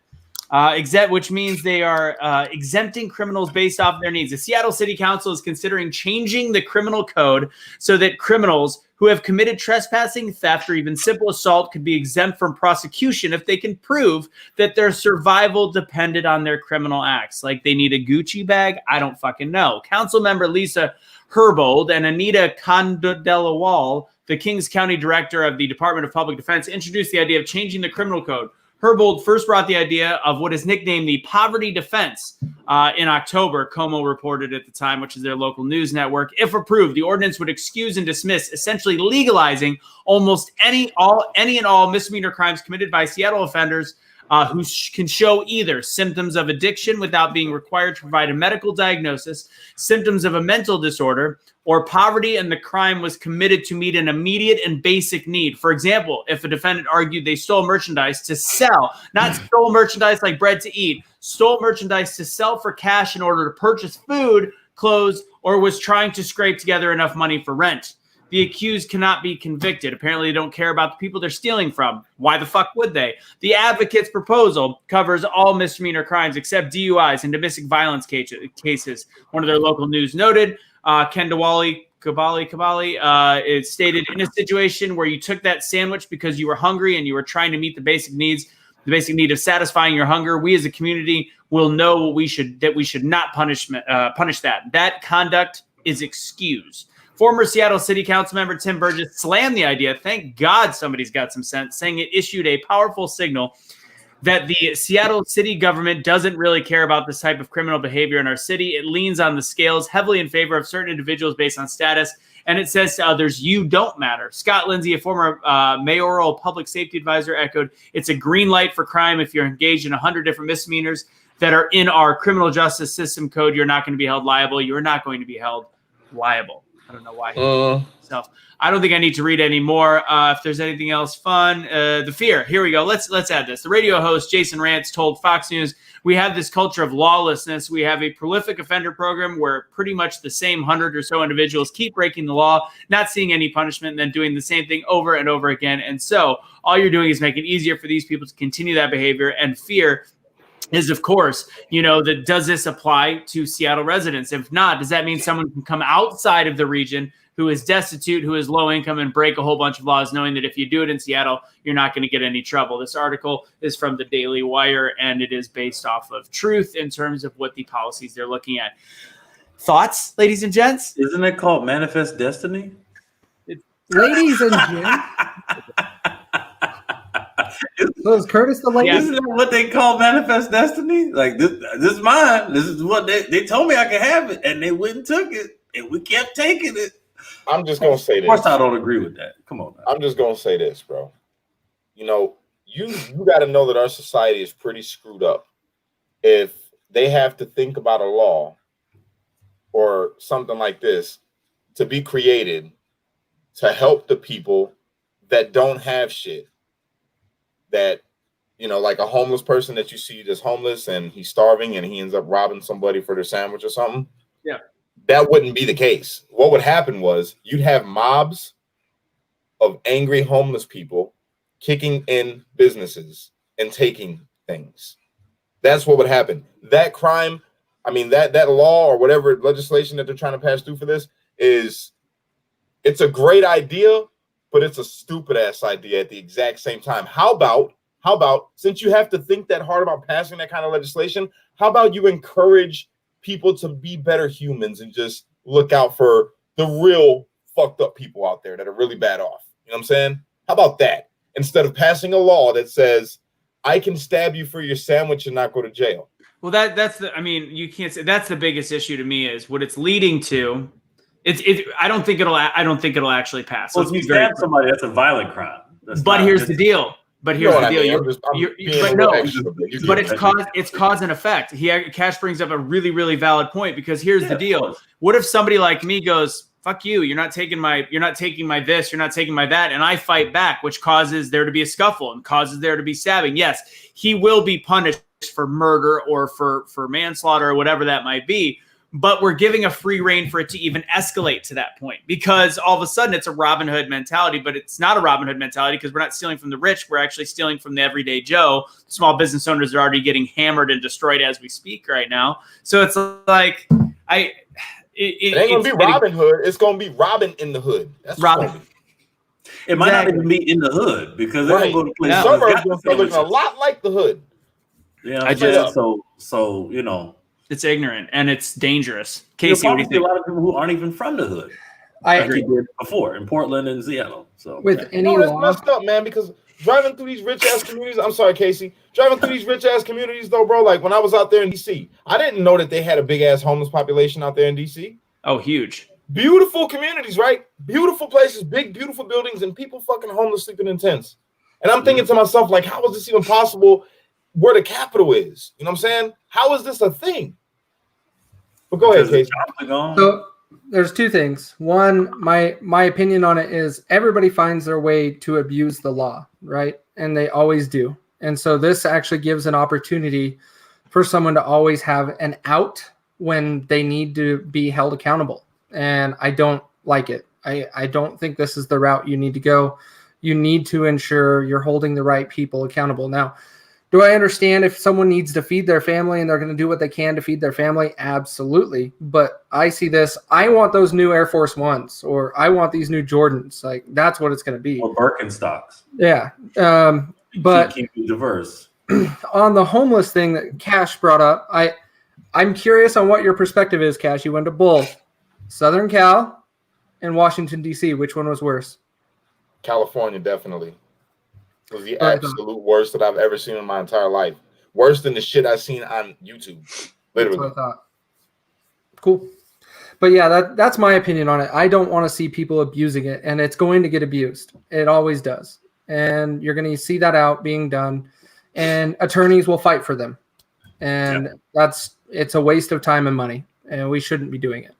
which means they are exempting criminals based off their needs. The Seattle City Council is considering changing the criminal code so that criminals who have committed trespassing, theft, or even simple assault could be exempt from prosecution if they can prove that their survival depended on their criminal acts. Like they need a Gucci bag? I don't fucking know. Council member Lisa Herbold and Anita Condelawal, the Kings County director of the Department of Public Defense, introduced the idea of changing the criminal code. Herbold first brought the idea of what is nicknamed the poverty defense in October, Como reported at the time, which is their local news network. If approved, the ordinance would excuse and dismiss, essentially legalizing almost any and all misdemeanor crimes committed by Seattle offenders who can show either symptoms of addiction without being required to provide a medical diagnosis, symptoms of a mental disorder, or poverty and the crime was committed to meet an immediate and basic need. For example, if a defendant argued they stole merchandise to sell, not stole merchandise like bread to eat, stole merchandise to sell for cash in order to purchase food, clothes, or was trying to scrape together enough money for rent. The accused cannot be convicted. Apparently, they don't care about the people they're stealing from. Why the fuck would they? The advocate's proposal covers all misdemeanor crimes except DUIs and domestic violence cases. One of their local news noted, Kendawali Kabali is stated, in a situation where you took that sandwich because you were hungry and you were trying to meet the basic needs, the basic need of satisfying your hunger, we as a community will know we should not punish that. That conduct is excused. Former Seattle City Council member Tim Burgess slammed the idea. Thank God somebody's got some sense, saying it issued a powerful signal that the Seattle city government doesn't really care about this type of criminal behavior in our city. It leans on the scales heavily in favor of certain individuals based on status, and it says to others, you don't matter. Scott Lindsay, a former mayoral public safety advisor, echoed, it's a green light for crime if you're engaged in 100 different misdemeanors that are in our criminal justice system code. You're not going to be held liable. You're not going to be held liable. I don't know why. So I don't think I need to read any more. If there's anything else fun, the fear. Here we go. Let's add this. The radio host Jason Rantz told Fox News, "We have this culture of lawlessness. We have a prolific offender program where pretty much the same 100 or so individuals keep breaking the law, not seeing any punishment, and then doing the same thing over and over again. And so all you're doing is making it easier for these people to continue that behavior. And fear is, of course, that does this apply to Seattle residents? If not, does that mean someone can come outside of the region who is destitute, who is low income, and break a whole bunch of laws, knowing that if you do it in Seattle, you're not going to get any trouble?" This article is from the Daily Wire, and it is based off of truth in terms of what the policies they're looking at. Thoughts, ladies and gents? Isn't it called Manifest Destiny? Ladies and gents. So is Curtis the lady? Isn't that what they call Manifest Destiny? Like, this is mine. This is what they told me I could have it, and they wouldn't took it, and we kept taking it. I'm just gonna say this. Of course, I don't agree with that. Come on, man. I'm just gonna say this, bro. You got to know that our society is pretty screwed up if they have to think about a law or something like this to be created to help the people that don't have shit. That, like a homeless person that you see that's homeless and he's starving and he ends up robbing somebody for their sandwich or something. Yeah. That wouldn't be the case. What would happen was you'd have mobs of angry homeless people kicking in businesses and taking things. That's what would happen. That crime, that law or whatever legislation that they're trying to pass through for this it's a great idea, but it's a stupid ass idea at the exact same time. How about, since you have to think that hard about passing that kind of legislation, how about you encourage people to be better humans and just look out for the real fucked up people out there that are really bad off? You know what I'm saying? How about that? Instead of passing a law that says, I can stab you for your sandwich and not go to jail. Well, you can't say that's the biggest issue to me is what it's leading to. I don't think it'll actually pass. Well, if you stab somebody, that's a violent crime. But here's the deal. But it's cause and effect. Cash brings up a really, really valid point, because here's the deal. What if somebody like me goes, fuck you, you're not taking my this, you're not taking my that, and I fight back, which causes there to be a scuffle and causes there to be stabbing? Yes, he will be punished for murder or for manslaughter or whatever that might be. But we're giving a free rein for it to even escalate to that point, because all of a sudden it's a Robin Hood mentality, but it's not a Robin Hood mentality because we're not stealing from the rich. We're actually stealing from the everyday Joe. Small business owners are already getting hammered and destroyed as we speak right now. So it's like, it ain't going to be Robin Hood. It's going to be Robin in the hood. That's Robin. It might not even be in the hood because they're going to play suburbs looking a lot like the hood. Yeah, so it's ignorant and it's dangerous. Kaecey, what do you think? A lot of people who aren't even from the hood. I agree. Did before in Portland and Seattle. So with any that's messed up, man. Because driving through these rich ass communities, I'm sorry, Kaecey. Driving through these rich ass communities, though, bro. Like when I was out there in DC, I didn't know that they had a big ass homeless population out there in DC. Oh, huge. Beautiful communities, right? Beautiful places, big, beautiful buildings, and people fucking homeless sleeping in tents. And I'm thinking to myself, like, how is this even possible where the capital is. You know what I'm saying? How is this a thing? But go ahead, Kaecey. So there's two things. One, my opinion on it is everybody finds their way to abuse the law, right? And they always do. And so this actually gives an opportunity for someone to always have an out when they need to be held accountable. And I don't like it. I don't think this is the route you need to go. You need to ensure you're holding the right people accountable. Now, do I understand if someone needs to feed their family and they're going to do what they can to feed their family? Absolutely. But I see this. I want those new Air Force Ones, or I want these new Jordans. Like, that's what it's going to be. Or Birkenstocks. Yeah. But keep it diverse. On the homeless thing that Cash brought up, I'm curious on what your perspective is, Cash. You went to both Southern Cal and Washington, D.C. Which one was worse? California, definitely. Was the absolute worst that I've ever seen in my entire life. Worse than the shit I've seen on YouTube. Literally. That's what I thought. Cool. But yeah, that's my opinion on it. I don't want to see people abusing it, and it's going to get abused. It always does. And you're going to see that out being done, and attorneys will fight for them. And it's a waste of time and money, and we shouldn't be doing it.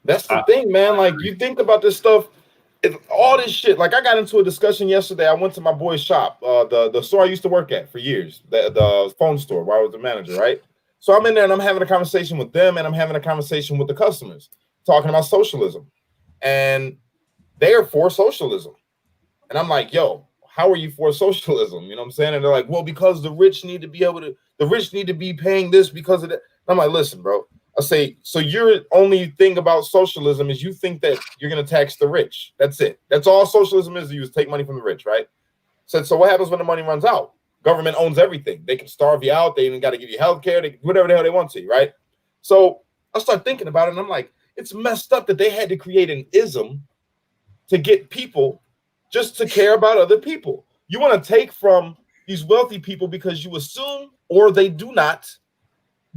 That's the thing, man. Like, you think about this stuff, all this shit. Like, I got into a discussion yesterday. I went to my boy's shop, the store I used to work at for years, the phone store where I was the manager, right? So I'm in there and I'm having a conversation with them, and I'm having a conversation with the customers, talking about socialism. And they are for socialism. And I'm like, yo, how are you for socialism? You know what I'm saying? And they're like, well, because the rich need to be paying this because of that. I'm like, listen, bro. I say, so your only thing about socialism is you think that you're going to tax the rich. That's it. That's all socialism is. You just take money from the rich, right? So what happens when the money runs out? Government owns everything. They can starve you out. They even got to give you health care, whatever the hell they want to, right? So I start thinking about it, and I'm like, it's messed up that they had to create an ism to get people just to care about other people. You want to take from these wealthy people because you assume, or they do not,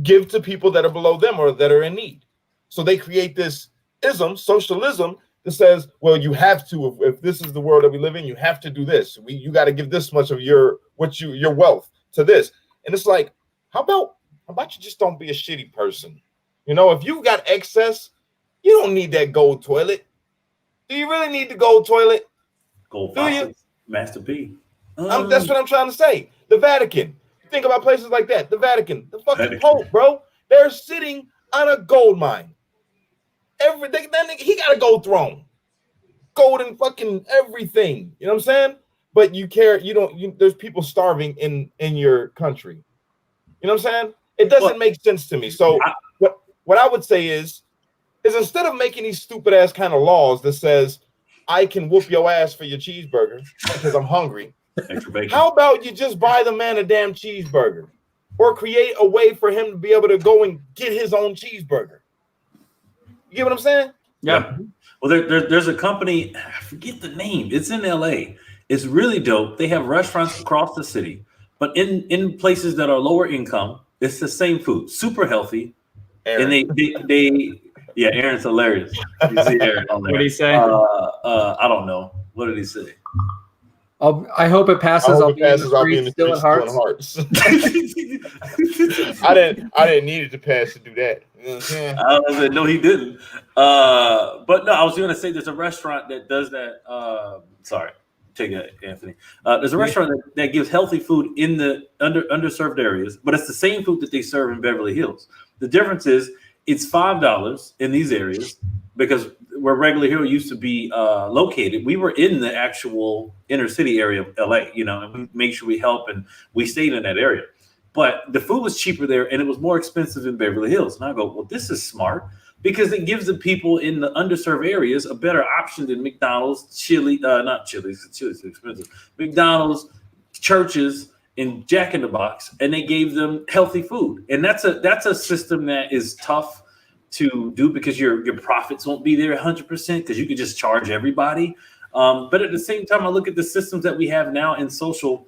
give to people that are below them or that are in need. So they create this ism, socialism, that says, well, you have to, if this is the world that we live in, you have to do this. You got to give this much of your wealth to this. And it's like, how about you just don't be a shitty person? You know, if you got excess, you don't need that gold toilet. Do you really need the gold toilet? Gold faucets, Master P. That's what I'm trying to say. The Vatican. Think about places like that. The Vatican, the fucking Pope, bro. They're sitting on a gold mine. He got a gold throne, gold and fucking everything. You know what I'm saying? But you care. There's people starving in your country. You know what I'm saying? It doesn't make sense to me. So what I would say is instead of making these stupid ass kind of laws that says I can whoop your ass for your cheeseburger because I'm hungry. How about you just buy the man a damn cheeseburger, or create a way for him to be able to go and get his own cheeseburger? You get what I'm saying? Yeah. Well, there's a company, I forget the name. It's in LA. It's really dope. They have restaurants across the city, but in places that are lower income, it's the same food, super healthy. Aaron. And they yeah, Aaron's hilarious. You see Aaron on there. What did he say? I don't know. What did he say? I hope it passes. I'll be in the still at Hearts. I didn't need it to pass to do that. You know what I'm saying? No, he didn't. But no, I was going to say there's a restaurant that does that. Sorry, take it, Anthony. There's a restaurant that gives healthy food in the underserved areas, but it's the same food that they serve in Beverly Hills. The difference is it's $5 in these areas, because where Regular Hero used to be located, we were in the actual inner city area of LA, and we made sure we help, and we stayed in that area. But the food was cheaper there, and it was more expensive in Beverly Hills. And I go, well, this is smart, because it gives the people in the underserved areas a better option than McDonald's, not Chili's is expensive, McDonald's, churches, and Jack in the Box, and they gave them healthy food. And that's a system that is tough to do, because your profits won't be there 100%, because you could just charge everybody. But at the same time, I look at the systems that we have now in social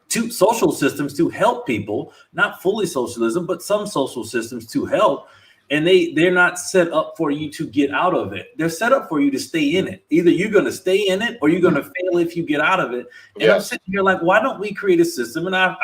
systems to help people, not fully socialism, but some social systems to help. And they're not set up for you to get out of it. They're set up for you to stay in it. Either you're going to stay in it, or you're going to fail if you get out of it. And I'm sitting here like, why don't we create a system? And I've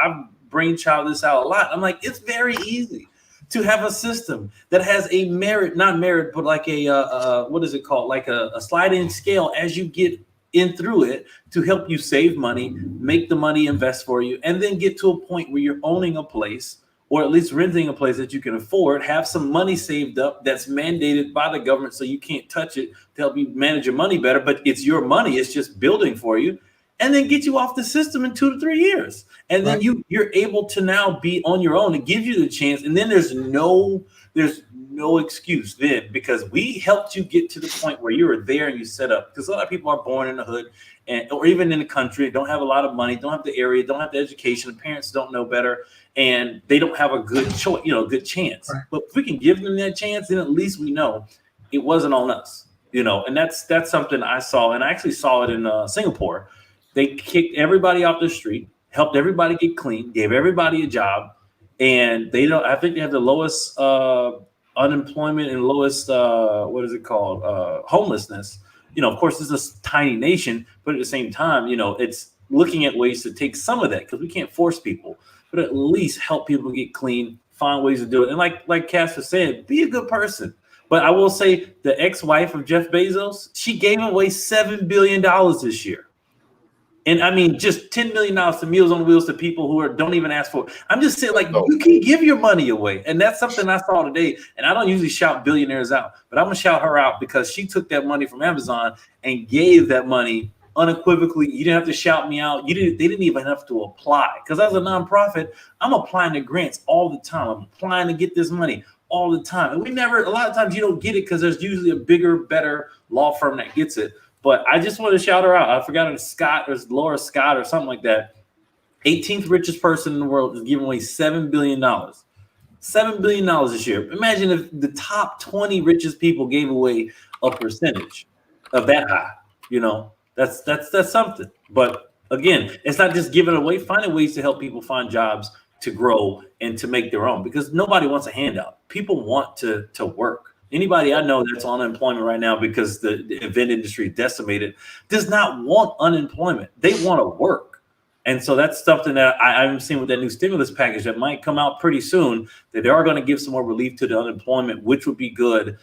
brainchild this out a lot. I'm like, it's very easy to have a system that has a not merit, but like a what is it called? Like a sliding scale as you get in through it to help you save money, make the money invest for you, and then get to a point where you're owning a place or at least renting a place that you can afford, have some money saved up that's mandated by the government so you can't touch it to help you manage your money better, but it's your money, it's just building for you, and then get you off the system in 2 to 3 years. And then you're able to now be on your own. It gives you the chance, and then there's no excuse then, because we helped you get to the point where you were there and you set up. Because a lot of people are born in the hood or even in the country, don't have a lot of money, don't have the area, don't have the education, the parents don't know better, and they don't have a good choice, good chance. Right. But if we can give them that chance, then at least we know it wasn't on us, and that's something I saw, and I actually saw it in Singapore. They kicked everybody off the street, helped everybody get clean, gave everybody a job, and I think they have the lowest unemployment and lowest homelessness. Of course, it's a tiny nation, but at the same time, it's looking at ways to take some of that, because we can't force people, but at least help people get clean, find ways to do it. And like Casper said, be a good person. But I will say the ex-wife of Jeff Bezos, she gave away $7 billion this year. And I mean, just $10 million to Meals on Wheels to people who don't even ask for it. I'm just saying, you can give your money away. And that's something I saw today. And I don't usually shout billionaires out, but I'm going to shout her out because she took that money from Amazon and gave that money unequivocally. You didn't have to shout me out. They didn't even have to apply. Because as a nonprofit, I'm applying to grants all the time. I'm applying to get this money all the time. And a lot of times you don't get it because there's usually a bigger, better law firm that gets it. But I just want to shout her out. I forgot her, Scott or Laura Scott or something like that. 18th richest person in the world is giving away $7 billion. $7 billion this year. Imagine if the top 20 richest people gave away a percentage of that high. That's something. But again, it's not just giving away. Finding ways to help people find jobs, to grow, and to make their own. Because nobody wants a handout. People want to work. Anybody I know that's on unemployment right now because the event industry is decimated does not want unemployment. They want to work. And so that's something that I'm seeing with that new stimulus package that might come out pretty soon, that they are going to give some more relief to the unemployment, which would be good,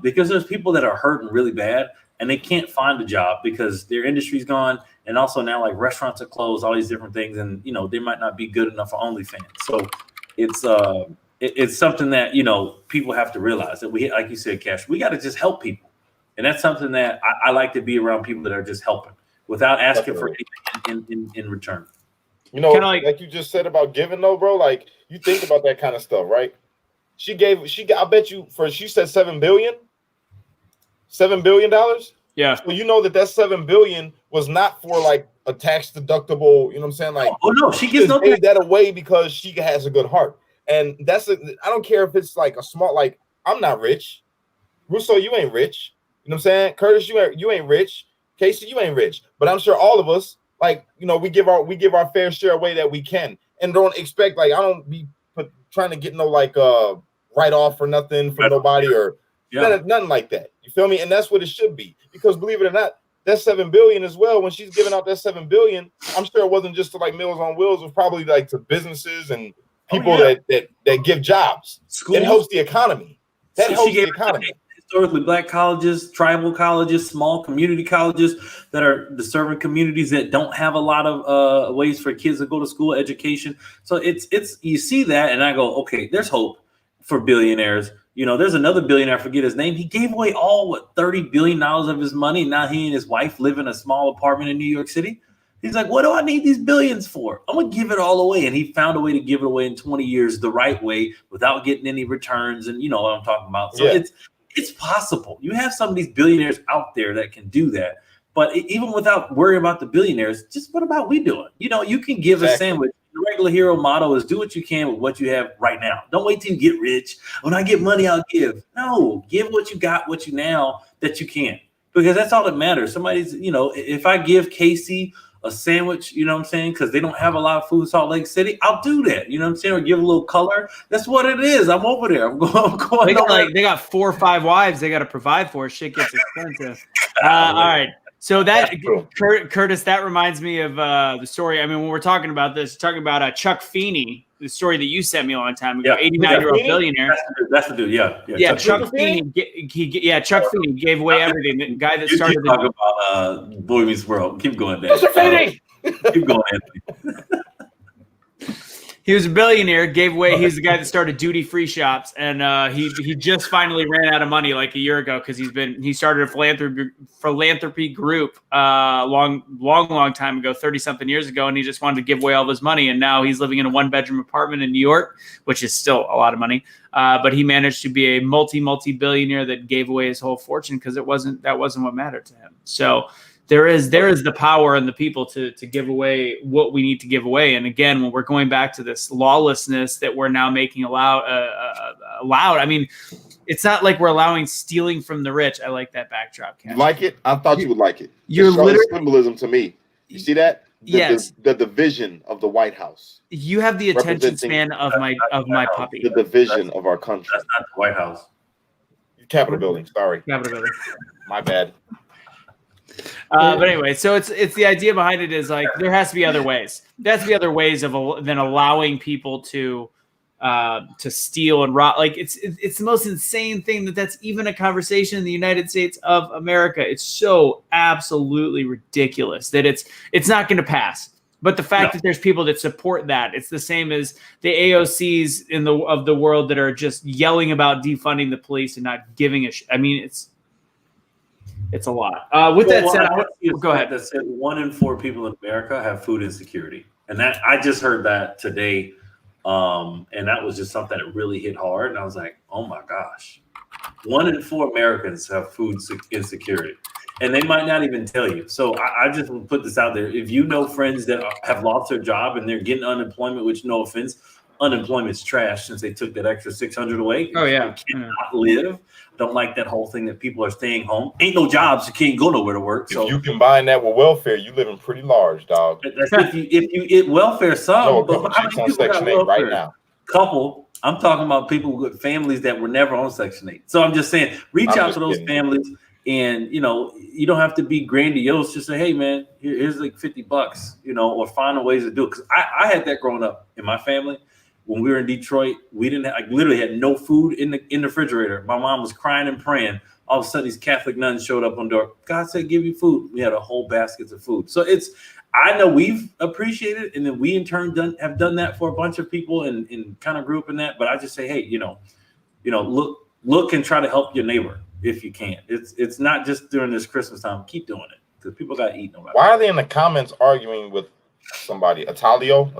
because there's people that are hurting really bad and they can't find a job because their industry's gone. And also now like restaurants are closed, all these different things. And, they might not be good enough for OnlyFans. So it's something that, people have to realize that we, like you said, Cash, we got to just help people. And that's something that I like to be around, people that are just helping without asking for anything in return. Like you just said about giving though, bro, like you think about that kind of stuff, right? I bet you she said $7 billion. $7 billion. Yeah. So that $7 billion was not for like a tax deductible, you know what I'm saying? Like, oh no, she gets no gave that away because she has a good heart. And I don't care if it's like a small, like, I'm not rich. Russo, you ain't rich. You know what I'm saying? Curtis, you ain't rich. Kaecey, you ain't rich. But I'm sure all of us, like, we give our fair share away that we can. And don't expect, like, I don't be trying to get no, like, write off or nothing from nobody or nothing like that. You feel me? And that's what it should be. Because believe it or not, that $7 billion as well, when she's giving out that $7 billion, I'm sure it wasn't just to, like, Meals on Wheels. It was probably, like, to businesses and people that give jobs. Schools. It helps the economy. That helps the economy. Historically black colleges, tribal colleges, small community colleges that are serving communities that don't have a lot of ways for kids to go to school, education. So it's you see that, and I go, okay, there's hope for billionaires. There's another billionaire, I forget his name. He gave away $30 billion of his money. Now he and his wife live in a small apartment in New York City. He's like, what do I need these billions for? I'm going to give it all away. And he found a way to give it away in 20 years the right way without getting any returns. And you know what I'm talking about. So it's possible. You have some of these billionaires out there that can do that. But even without worrying about the billionaires, just what about we doing? You can give a sandwich. The regular hero motto is do what you can with what you have right now. Don't wait till you get rich. When I get money, I'll give. No, give what you got, what you now that you can. Because that's all that matters. Somebody's, if I give Kaecey a sandwich, you know what I'm saying? Because they don't have a lot of food in Salt Lake City, I'll do that. You know what I'm saying? Or give a little color. That's what it is. I'm over there. I'm going. They got 4 or 5 wives they got to provide for. Shit gets expensive. All right. So that Curtis, that reminds me of the story. I mean, when we're talking about this, talking about Chuck Feeney, the story that you sent me a long time ago, 89-year-old billionaire. That's the dude. Yeah. Chuck Feeney. Chuck Feeney gave away everything. The guy that started. You talk about Boy Meets World. Keep going, Dan. Mr. Feeney. Keep going, Anthony. He was a billionaire, gave away. He's the guy that started duty-free shops, and he just finally ran out of money like a year ago because he started a philanthropy group long time ago, 30-something years ago, and he just wanted to give away all of his money, and now he's living in a one-bedroom apartment in New York, which is still a lot of money. But he managed to be a multi-billionaire that gave away his whole fortune because that wasn't what mattered to him. So. There is the power in the people to give away what we need to give away. And again, when we're going back to this lawlessness that we're now making allowed, I mean, it's not like we're allowing stealing from the rich. I like that backdrop. You like it? I thought you would like it. You're literally symbolism to me. You see that? Yes. The division of the White House. You have the attention span of my puppy. The division of our country. That's not the White House. Capitol building. Sorry. Capitol building. My bad. But anyway, so it's the idea behind it is like there has to be other ways. There has to be other ways than allowing people to steal and rob. Like it's the most insane thing that's even a conversation in the United States of America. It's so absolutely ridiculous that it's not going to pass. But the fact that there's people that support that, it's the same as the AOCs of the world that are just yelling about defunding the police and not giving a shit. I mean, it's a lot. With that said, go ahead. That said, 1 in 4 people in America have food insecurity, and that I just heard that today, and that was just something that really hit hard. And I was like, oh my gosh, 1 in 4 Americans have food insecurity, and they might not even tell you. So I just will put this out there: if you know friends that have lost their job and they're getting unemployment, which no offense, unemployment's trash since they took that extra $600 away. Oh yeah, you cannot live. Don't like that whole thing that people are staying home. Ain't no jobs, you can't go nowhere to work. So if you combine that with welfare, you living pretty large, dog. That's if you get welfare, some. No, but how many people Section 8 right now? Couple. I'm talking about people with families that were never on Section 8. So I'm just saying, reach out to those families, and you don't have to be grandiose. Just say, hey man, here's like $50, or find a ways to do it. Because I had that growing up in my family. When we were in Detroit, we didn't. I literally had no food in the refrigerator. My mom was crying and praying. All of a sudden, these Catholic nuns showed up on the door. God said, "Give you food." We had a whole basket of food. So I know we've appreciated, and then we in turn have done that for a bunch of people, and kind of grew up in that. But I just say, hey, look and try to help your neighbor if you can. It's not just during this Christmas time. Keep doing it because people got to eat. No matter. Why are they in the comments arguing with somebody? Italo?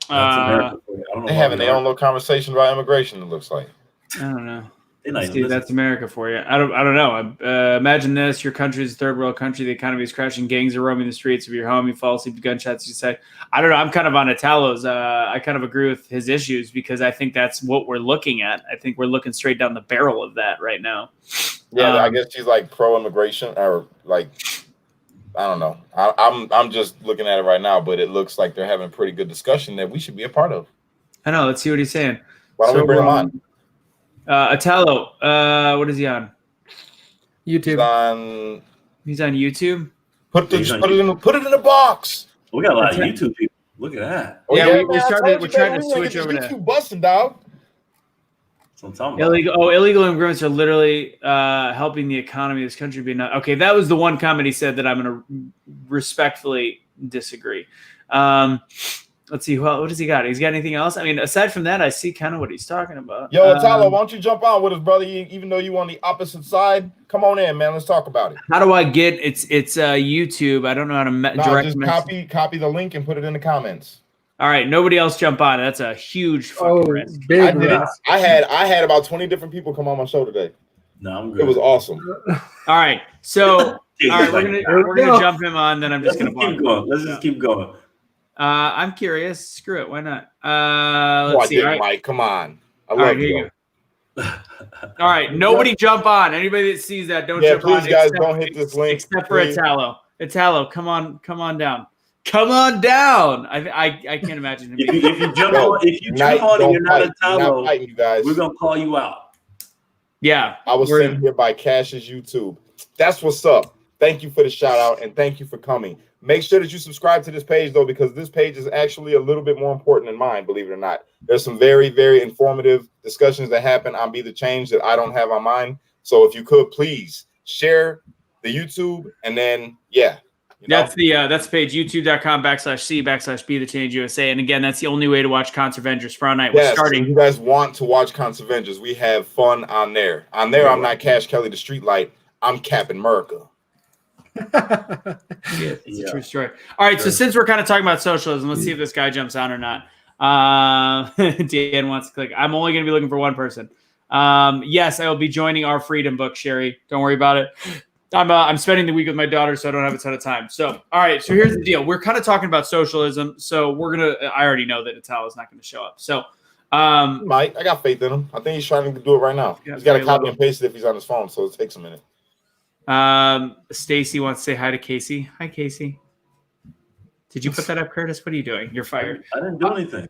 They're having their own little conversation about immigration. It looks like. I don't know. Steve, that's America for you. I don't know. Imagine this: your country is a third world country. The economy is crashing. Gangs are roaming the streets of your home. You fall asleep to gunshots. You say, I don't know. I'm kind of on Italo's. I kind of agree with his issues because I think that's what we're looking at. I think we're looking straight down the barrel of that right now. Yeah, I guess she's like pro-immigration or like. I don't know. I'm just looking at it right now, but it looks like they're having a pretty good discussion that we should be a part of. I know. Let's see what he's saying. Why don't we bring him on? Italo, what is he on? YouTube. He's on YouTube. Put it in the box. We got a lot of YouTube people. Look at that. Oh, yeah, we're trying to switch over to YouTube busting, dog. Illegal immigrants are literally helping the economy of this country be not okay. That was the one comment he said that I'm going to respectfully disagree. Let's see. Well, what does he got? He's got anything else? I mean, aside from that, I see kind of what he's talking about. Yo, Tyler, why don't you jump on with us, brother? Even though you on the opposite side, come on in, man. Let's talk about it. How do I get it's YouTube? I don't know how to direct just copy the link and put it in the comments. All right, nobody else jump on. That's a huge fucking risk. I did it. I had about 20 different people come on my show today. No, I'm good. It was awesome. All right, so we're gonna jump him on. Then I'm just gonna keep going. Let's just keep going. I'm curious. Screw it. Why not? Let's see. Mike, come on. I love you. All right, nobody jump on. Anybody that sees that, don't jump on. Please, guys, don't hit this link. Except for Italo. Italo, come on down. Come on down. I can't imagine him. If you jump on and you're not Italo, we're gonna call you out. Yeah. I was sent here by Cash's YouTube. That's what's up. Thank you for the shout out and thank you for coming. Make sure that you subscribe to this page though, because this page is actually a little bit more important than mine, believe it or not. There's some very, very informative discussions that happen on BeTheChange that I don't have on mine. So if you could please share the YouTube and then that's the page, youtube.com/c/BeTheChange USA. And again, that's the only way to watch Concert Avengers Friday night. We're starting. If you guys want to watch Concert Avengers, we have fun on there. On there, I'm not Cash Kelly the Streetlight. I'm Captain America. It's a true story. All right, so since we're kind of talking about socialism, let's see if this guy jumps on or not. Dan wants to click. I'm only going to be looking for one person. Yes, I will be joining our Freedom book, Sherry. Don't worry about it. I'm spending the week with my daughter, so I don't have a ton of time. So, all right, so here's the deal. We're kind of talking about socialism, so I already know that Italo's not going to show up. So, Mike, I got faith in him. I think he's trying to do it right now. He's got to copy and paste it if he's on his phone, so it takes a minute. Stacy wants to say hi to Kaecey. Hi, Kaecey. Did you put that up, Curtis? What are you doing? You're fired. I didn't do anything.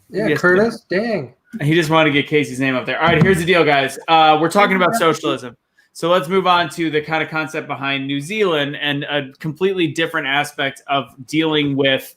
Yeah, Curtis. Dang. He just wanted to get Casey's name up there. All right, here's the deal, guys. We're talking about socialism. So let's move on to the kind of concept behind New Zealand and a completely different aspect of dealing with.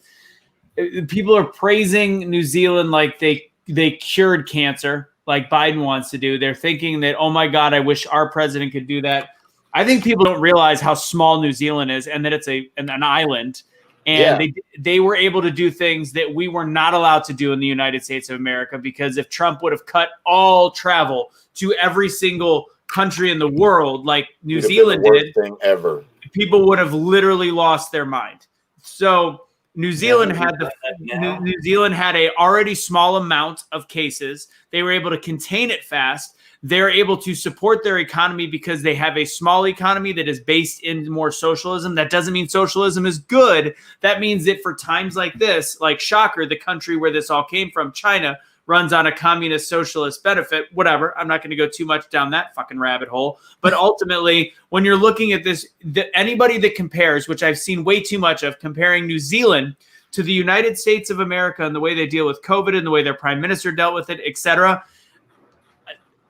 People are praising New Zealand like they cured cancer, like Biden wants to do. They're thinking that, oh my God, I wish our president could do that. I think people don't realize how small New Zealand is and that it's an island. And they were able to do things that we were not allowed to do in the United States of America, because if Trump would have cut all travel to every single country in the world like New Zealand did, thing ever. People would have literally lost their mind. So New Zealand had New Zealand had a already small amount of cases. They were able to contain it fast. They're able to support their economy because they have a small economy that is based in more socialism. That doesn't mean socialism is good. That means that for times like this, like shocker, the country where this all came from, China, runs on a communist socialist benefit, whatever. I'm not going to go too much down that fucking rabbit hole. But ultimately, when you're looking at this, anybody that compares, which I've seen way too much of, comparing New Zealand to the United States of America and the way they deal with COVID and the way their prime minister dealt with it, etc.,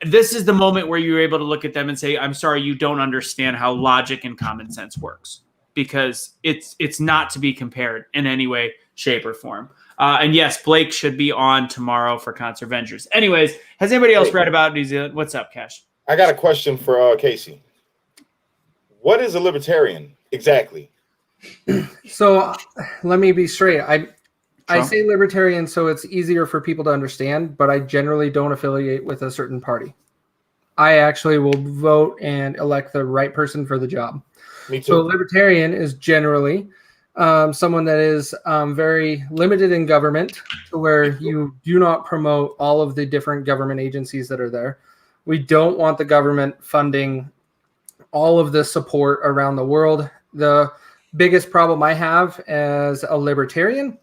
this is the moment where you're able to look at them and say, I'm sorry, you don't understand how logic and common sense works, because it's not to be compared in any way, shape, or form. And yes, Blake should be on tomorrow for Concert Avengers. Anyways, has anybody else read about New Zealand? What's up, Cash? I got a question for Kaecey. What is a libertarian exactly? So let me be straight. I say libertarian so it's easier for people to understand, but I generally don't affiliate with a certain party. I actually will vote and elect the right person for the job. Me too. So a libertarian is generally someone that is very limited in government, to where you do not promote all of the different government agencies that are there. We don't want the government funding all of the support around the world. The biggest problem I have as a libertarian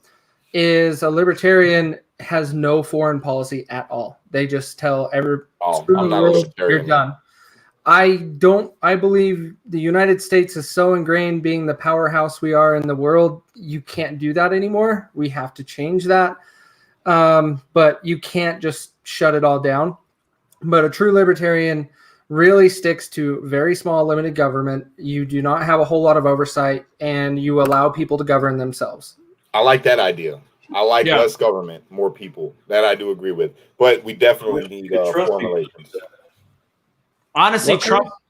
is a libertarian has no foreign policy at all. They just tell screw the world, you're done. I believe the United States is so ingrained being the powerhouse we are in the world. You can't do that anymore. We have to change that. But you can't just shut it all down. But a true libertarian really sticks to very small, limited government. You do not have a whole lot of oversight, and you allow people to govern themselves. I like that idea. I like less government, more people. That I do agree with. But we definitely need formulations. Honestly,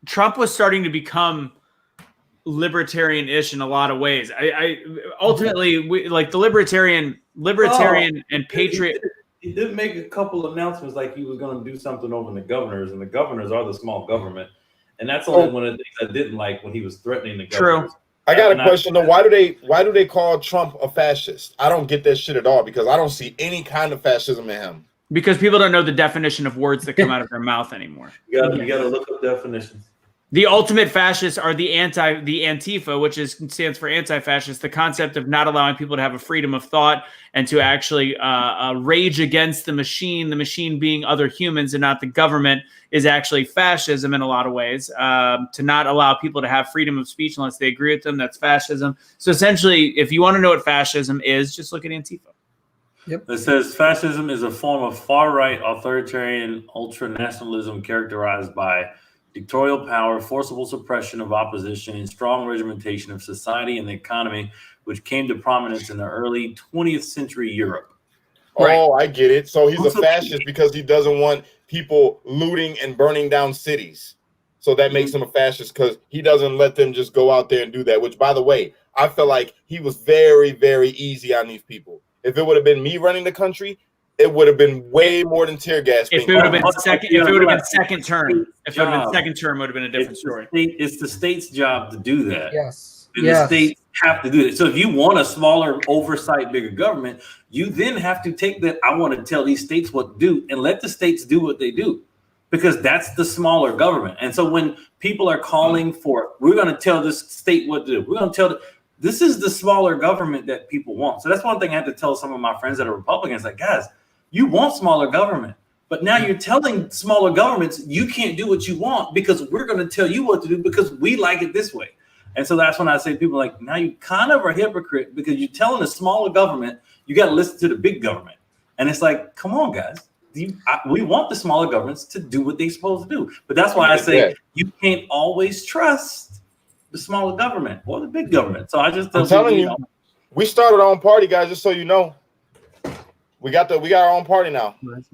Trump was starting to become libertarian-ish in a lot of ways. I ultimately like the libertarian and patriot. He did make a couple of announcements like he was going to do something over the governors, and the governors are the small government. And that's only one of the things I didn't like when he was threatening the governors. True. I got a question though. Why do they call Trump a fascist? I don't get that shit at all, because I don't see any kind of fascism in him. Because people don't know the definition of words that come out of their mouth anymore. You gotta look up definitions. The ultimate fascists are the Antifa, which stands for anti-fascist, the concept of not allowing people to have a freedom of thought and to actually rage against the machine being other humans and not the government, is actually fascism in a lot of ways. To not allow people to have freedom of speech unless they agree with them, that's fascism. So essentially, if you want to know what fascism is, just look at Antifa. Yep. It says fascism is a form of far-right authoritarian ultranationalism characterized by dictatorial power, forcible suppression of opposition, and strong regimentation of society and the economy, which came to prominence in the early 20th century Europe. Oh, I get it. So he's a fascist because he doesn't want people looting and burning down cities. So that makes him a fascist because he doesn't let them just go out there and do that, which, by the way, I feel like he was very, very easy on these people. If it would have been me running the country, it would have been way more than tear gas. If it would have been second, if it would have been second term, if it would have been second term, it would have been a different story. It's the state's job to do that. Yes. And the states have to do it. So if you want a smaller oversight, bigger government, you then have to take that. I want to tell these states what to do and let the states do what they do, because that's the smaller government. And so when people are calling for, we're going to tell this state what to do. We're going to tell this is the smaller government that people want. So that's one thing I had to tell some of my friends that are Republicans, like, guys, you want smaller government, but now you're telling smaller governments you can't do what you want because we're going to tell you what to do because we like it this way. And so that's when I say to people, like, now you kind of are a hypocrite because you're telling a smaller government you got to listen to the big government. And it's like, come on, guys. We want the smaller governments to do what they're supposed to do. But that's why I say you can't always trust the smaller government or the big government. So I just I'm telling you, we started our own party, guys, just so you know. We got our own party now. What's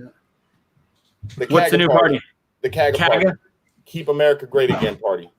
the new party? The CAGA party. Keep America Great Again party.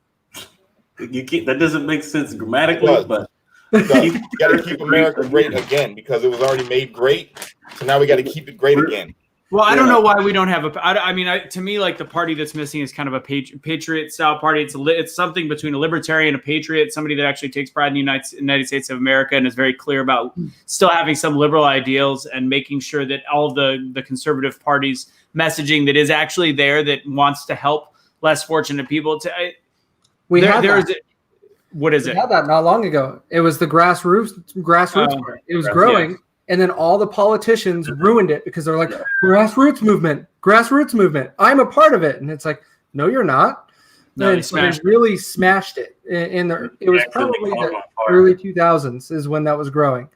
That doesn't make sense grammatically, but you got to keep America great again because it was already made great. So now we got to keep it great again. Well, I don't know why we don't have I mean, to me, like, the party that's missing is kind of a patriot style party. It's something between a libertarian and a patriot, somebody that actually takes pride in the United States of America and is very clear about still having some liberal ideals and making sure that all of the conservative parties' messaging that is actually there that wants to help less fortunate people. What is it? We had that not long ago. It was the grassroots part. It was growing. Yeah. And then all the politicians ruined it because they're like, grassroots movement. I'm a part of it. And it's like, no, you're not. No, and so they really smashed it. It was probably the early 2000s is when that was growing.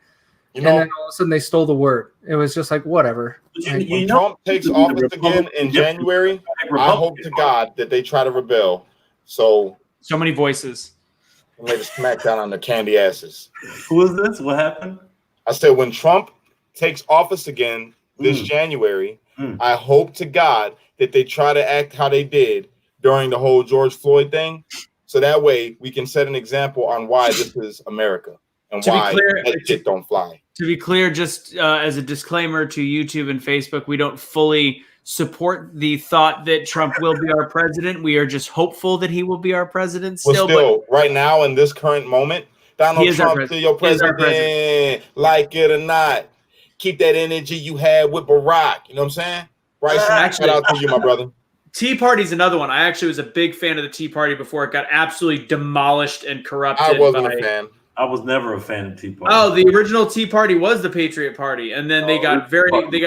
And then all of a sudden they stole the word. It was just like, whatever. When Trump takes office again in January, I hope to God that they try to rebel. So many voices. And they just smack down on their candy asses. Who is this? What happened? I said, when Trump takes office again this January, I hope to God that they try to act how they did during the whole George Floyd thing. So that way we can set an example on why this is America and why that shit don't fly. To be clear, just as a disclaimer to YouTube and Facebook, we don't fully support the thought that Trump will be our president. We are just hopeful that he will be our president still. But right now in this current moment, Donald Trump still your president, like it or not. Keep that energy you had with Barack. You know what I'm saying? Bryson, shout out to you, my brother. Tea Party's another one. I actually was a big fan of the Tea Party before it got absolutely demolished and corrupted. I wasn't a fan. I was never a fan of Tea Party. Oh, the original Tea Party was the Patriot Party, and then they got very quickly.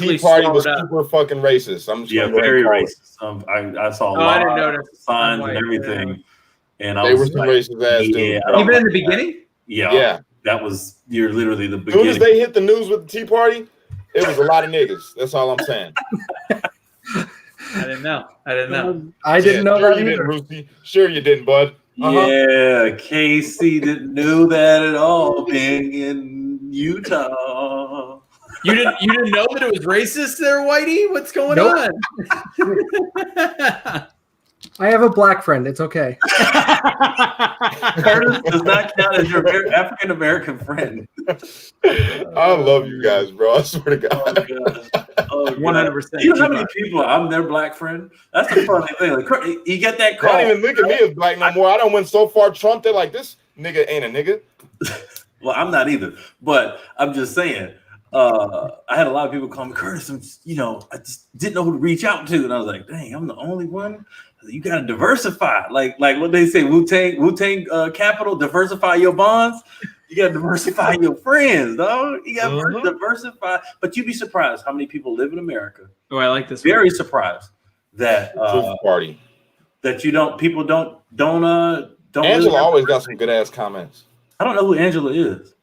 The Tea Party was super fucking racist. I'm just very racist. I saw a lot of signs and everything. Yeah. And they were some racist ass dudes. Even in the beginning? Yeah. That was literally the beginning. As soon as they hit the news with the Tea Party, it was a lot of niggas. That's all I'm saying. I didn't know. I didn't know that either. Didn't, sure you didn't, bud. Yeah, Kaecey didn't know that at all, being in Utah. You didn't know that it was racist there, Whitey? What's going on? I have a black friend. It's okay. Curtis does not count as your African American friend. I love you guys, bro. I swear to God. Oh, 100%. You know how many people I'm their black friend? That's the funny thing. Like, you get that call. They don't even look at me as black no more. I don't went so far Trump. They're like, this nigga ain't a nigga. Well, I'm not either. But I'm just saying. I had a lot of people call me Curtis. I just didn't know who to reach out to, and I was like, "Dang, I'm the only one." You got to diversify, like what they say, Wu-Tang Capital, diversify your bonds. You got to diversify your friends, dog. You got to diversify. But you'd be surprised how many people live in America. Oh, I like this. Very surprised that party that people don't. Angela always got some good ass comments. I don't know who Angela is.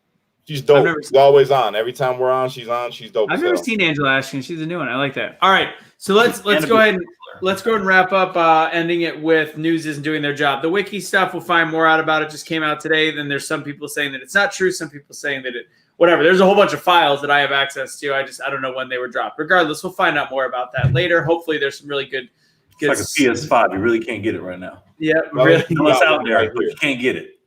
She's dope. never She's always on. Every time we're on, she's on. She's dope. I've never seen Angela Ashkin. She's a new one. I like that. All right, so let's go ahead and wrap up. Ending it with news isn't doing their job. The wiki stuff, we'll find more out about it. Just came out today. Then there's some people saying that it's not true. Some people saying that it whatever. There's a whole bunch of files that I have access to. I don't know when they were dropped. Regardless, we'll find out more about that later. Hopefully, there's some really good. It's like a PS5. You really can't get it right now. Yeah, really. It's out there, but you can't get it.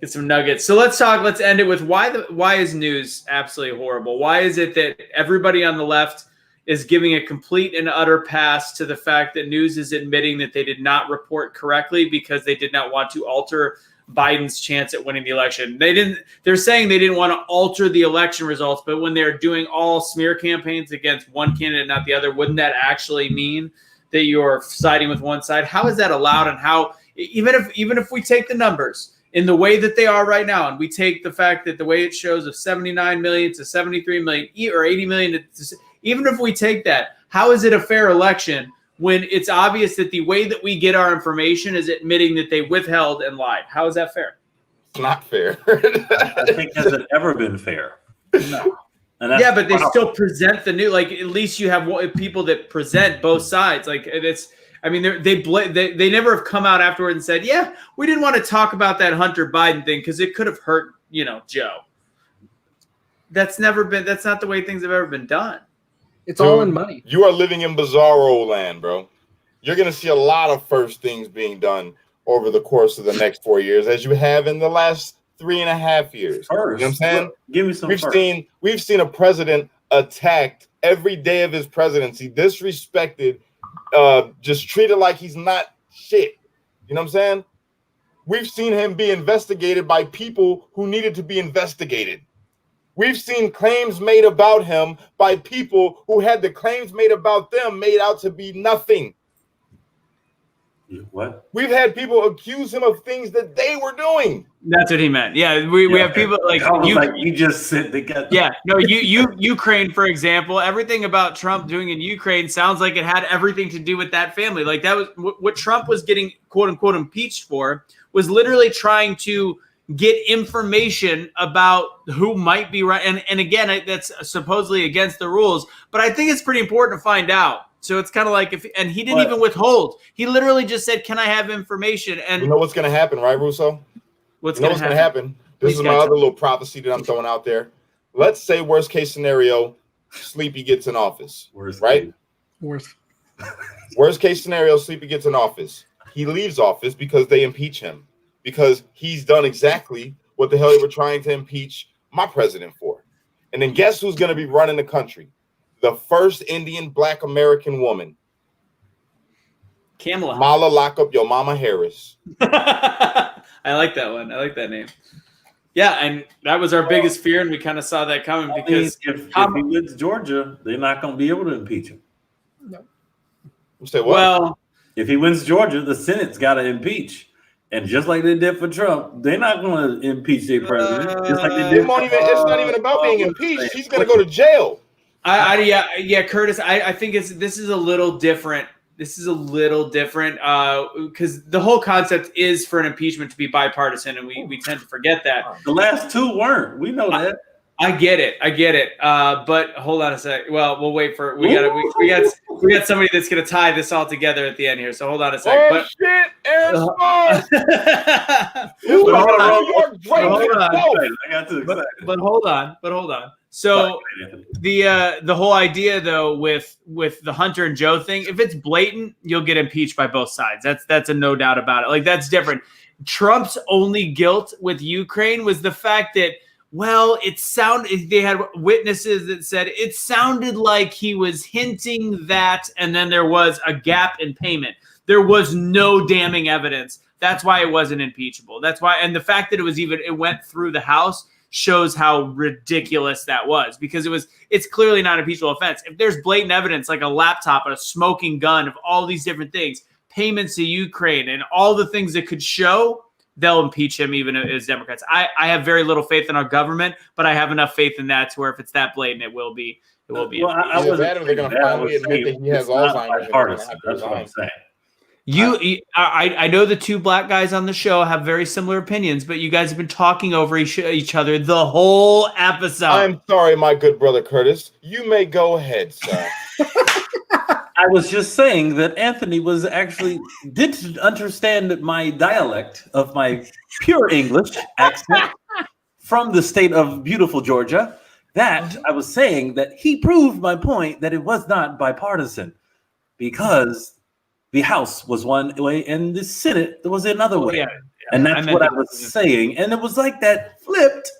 Get some nuggets. So let's end it with why is news absolutely horrible? Why is it that everybody on the left is giving a complete and utter pass to the fact that news is admitting that they did not report correctly because they did not want to alter Biden's chance at winning the election? They're saying they didn't want to alter the election results, but when they're doing all smear campaigns against one candidate, not the other, wouldn't that actually mean that you're siding with one side? How is that allowed? And how, even if we take the numbers in the way that they are right now, and we take the fact that the way it shows of 79 million to 73 million or 80 million, even if we take that, how is it a fair election when it's obvious that the way that we get our information is admitting that they withheld and lied? How is that fair? It's not fair. I think has it ever been fair? No. Yeah, but they still present the new. Like, at least you have people that present both sides. Like, it's. I mean, they never have come out afterward and said, "Yeah, we didn't want to talk about that Hunter Biden thing because it could have hurt, Joe." That's never been. That's not the way things have ever been done. It's all in money. You are living in bizarro land, bro. You're gonna see a lot of first things being done over the course of the next 4 years, as you have in the last 3.5 years. First, you know what I'm saying? Give me some. We've seen a president attacked every day of his presidency, disrespected. Just treated like he's not shit. You know what I'm saying? We've seen him be investigated by people who needed to be investigated. We've seen claims made about him by people who had the claims made about them made out to be nothing. What? We've had people accuse him of things that they were doing. That's what he meant. Yeah, we have people like you just said they got. Yeah, no, Ukraine, for example, everything about Trump doing in Ukraine sounds like it had everything to do with that family. Like, that was what Trump was getting quote unquote impeached for, was literally trying to get information about who might be right. And again, that's supposedly against the rules, but I think it's pretty important to find out. So it's kind of like and he didn't even withhold. He literally just said, "Can I have information?" And you know what's going to happen, right, Russo? What's going to happen? This is my other little prophecy that I'm throwing out there. Let's say worst case scenario, Sleepy gets in office, right? Worst case scenario, Sleepy gets in office. He leaves office because they impeach him, because he's done exactly what the hell they were trying to impeach my president for. And then guess who's going to be running the country? The first Indian Black American woman. Kamala. Mala, lock up your mama Harris. I like that one. I like that name. Yeah, and that was our biggest fear, and we kind of saw that coming because if he wins Georgia, they're not going to be able to impeach him. No. You say what? Well, if he wins Georgia, the Senate's got to impeach. And just like they did for Trump, they're not going to impeach their president. Just like they did. It's not even about being impeached. He's going to go to jail. Curtis, I think this is a little different. This is a little different because the whole concept is for an impeachment to be bipartisan, and we tend to forget that. The last two weren't. We know that. I get it. But hold on a sec. Well, we'll wait for we got somebody that's gonna tie this all together at the end here. So hold on a sec. Oh shit, Aaron Spars! But hold on. So the whole idea though with the Hunter and Joe thing, if it's blatant, you'll get impeached by both sides. That's a no doubt about it. Like, that's different. Trump's only guilt with Ukraine was the fact that, well, they had witnesses that said it sounded like he was hinting that, and then there was a gap in payment. There was no damning evidence. That's why it wasn't impeachable. That's why, and the fact that it went through the House shows how ridiculous that was, because it's clearly not an impeachable offense. If there's blatant evidence, like a laptop and a smoking gun of all these different things, payments to Ukraine and all the things that could show, they'll impeach him even as Democrats. I have very little faith in our government, but I have enough faith in that to where if it's that blatant, it will be. It will be. Well, they're going to finally admit that he has Alzheimer's. That's what I'm saying. I know the two black guys on the show have very similar opinions, but you guys have been talking over each other the whole episode. I'm sorry, my good brother Curtis. You may go ahead, sir. I was just saying that Anthony didn't understand my dialect of my pure English accent from the state of beautiful Georgia. That I was saying that he proved my point that it was not bipartisan because the House was one way and the Senate was another way. Yeah. And that's what I was saying. And it was like that flipped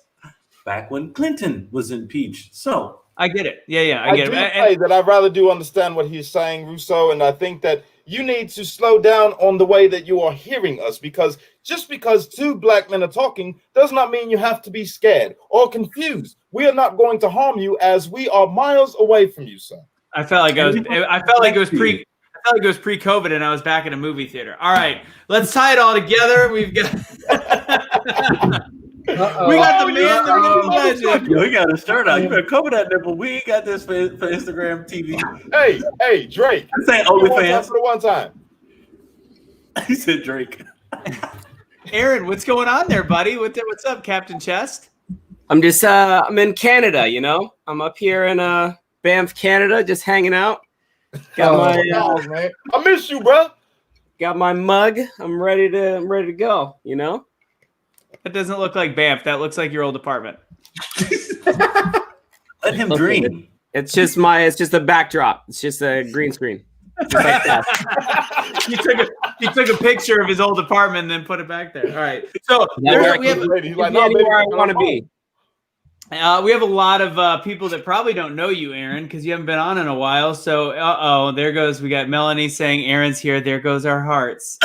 back when Clinton was impeached. So I get it. Yeah, I get it. Say that I rather do understand what he's saying, Russo, and I think that you need to slow down on the way that you are hearing us, because just because two black men are talking does not mean you have to be scared or confused. We are not going to harm you as we are miles away from you, sir. I felt like it was pre-COVID and I was back in a movie theater. All right, let's tie it all together. We've got we got the man, the legend. Yo, he got a shirt out. You better cover that nipple. We ain't got this for Instagram TV. Hey, Drake. I'm saying OnlyFans for the one time. He said Drake. Aaron, what's going on there, buddy? What's up, Captain Chest? I'm just I'm in Canada, you know. I'm up here in Banff, Canada, just hanging out. Got man. I miss you, bro. Got my mug. I'm ready to go, you know. That doesn't look like Banff. That looks like your old apartment. Let him dream. It's just a backdrop. It's just a green screen. Just like that. He took a picture of his old apartment and then put it back there. All right. So we have where I want to be. We have a lot of people that probably don't know you, Aaron, because you haven't been on in a while. So, there goes. We got Melanie saying Aaron's here. There goes our hearts.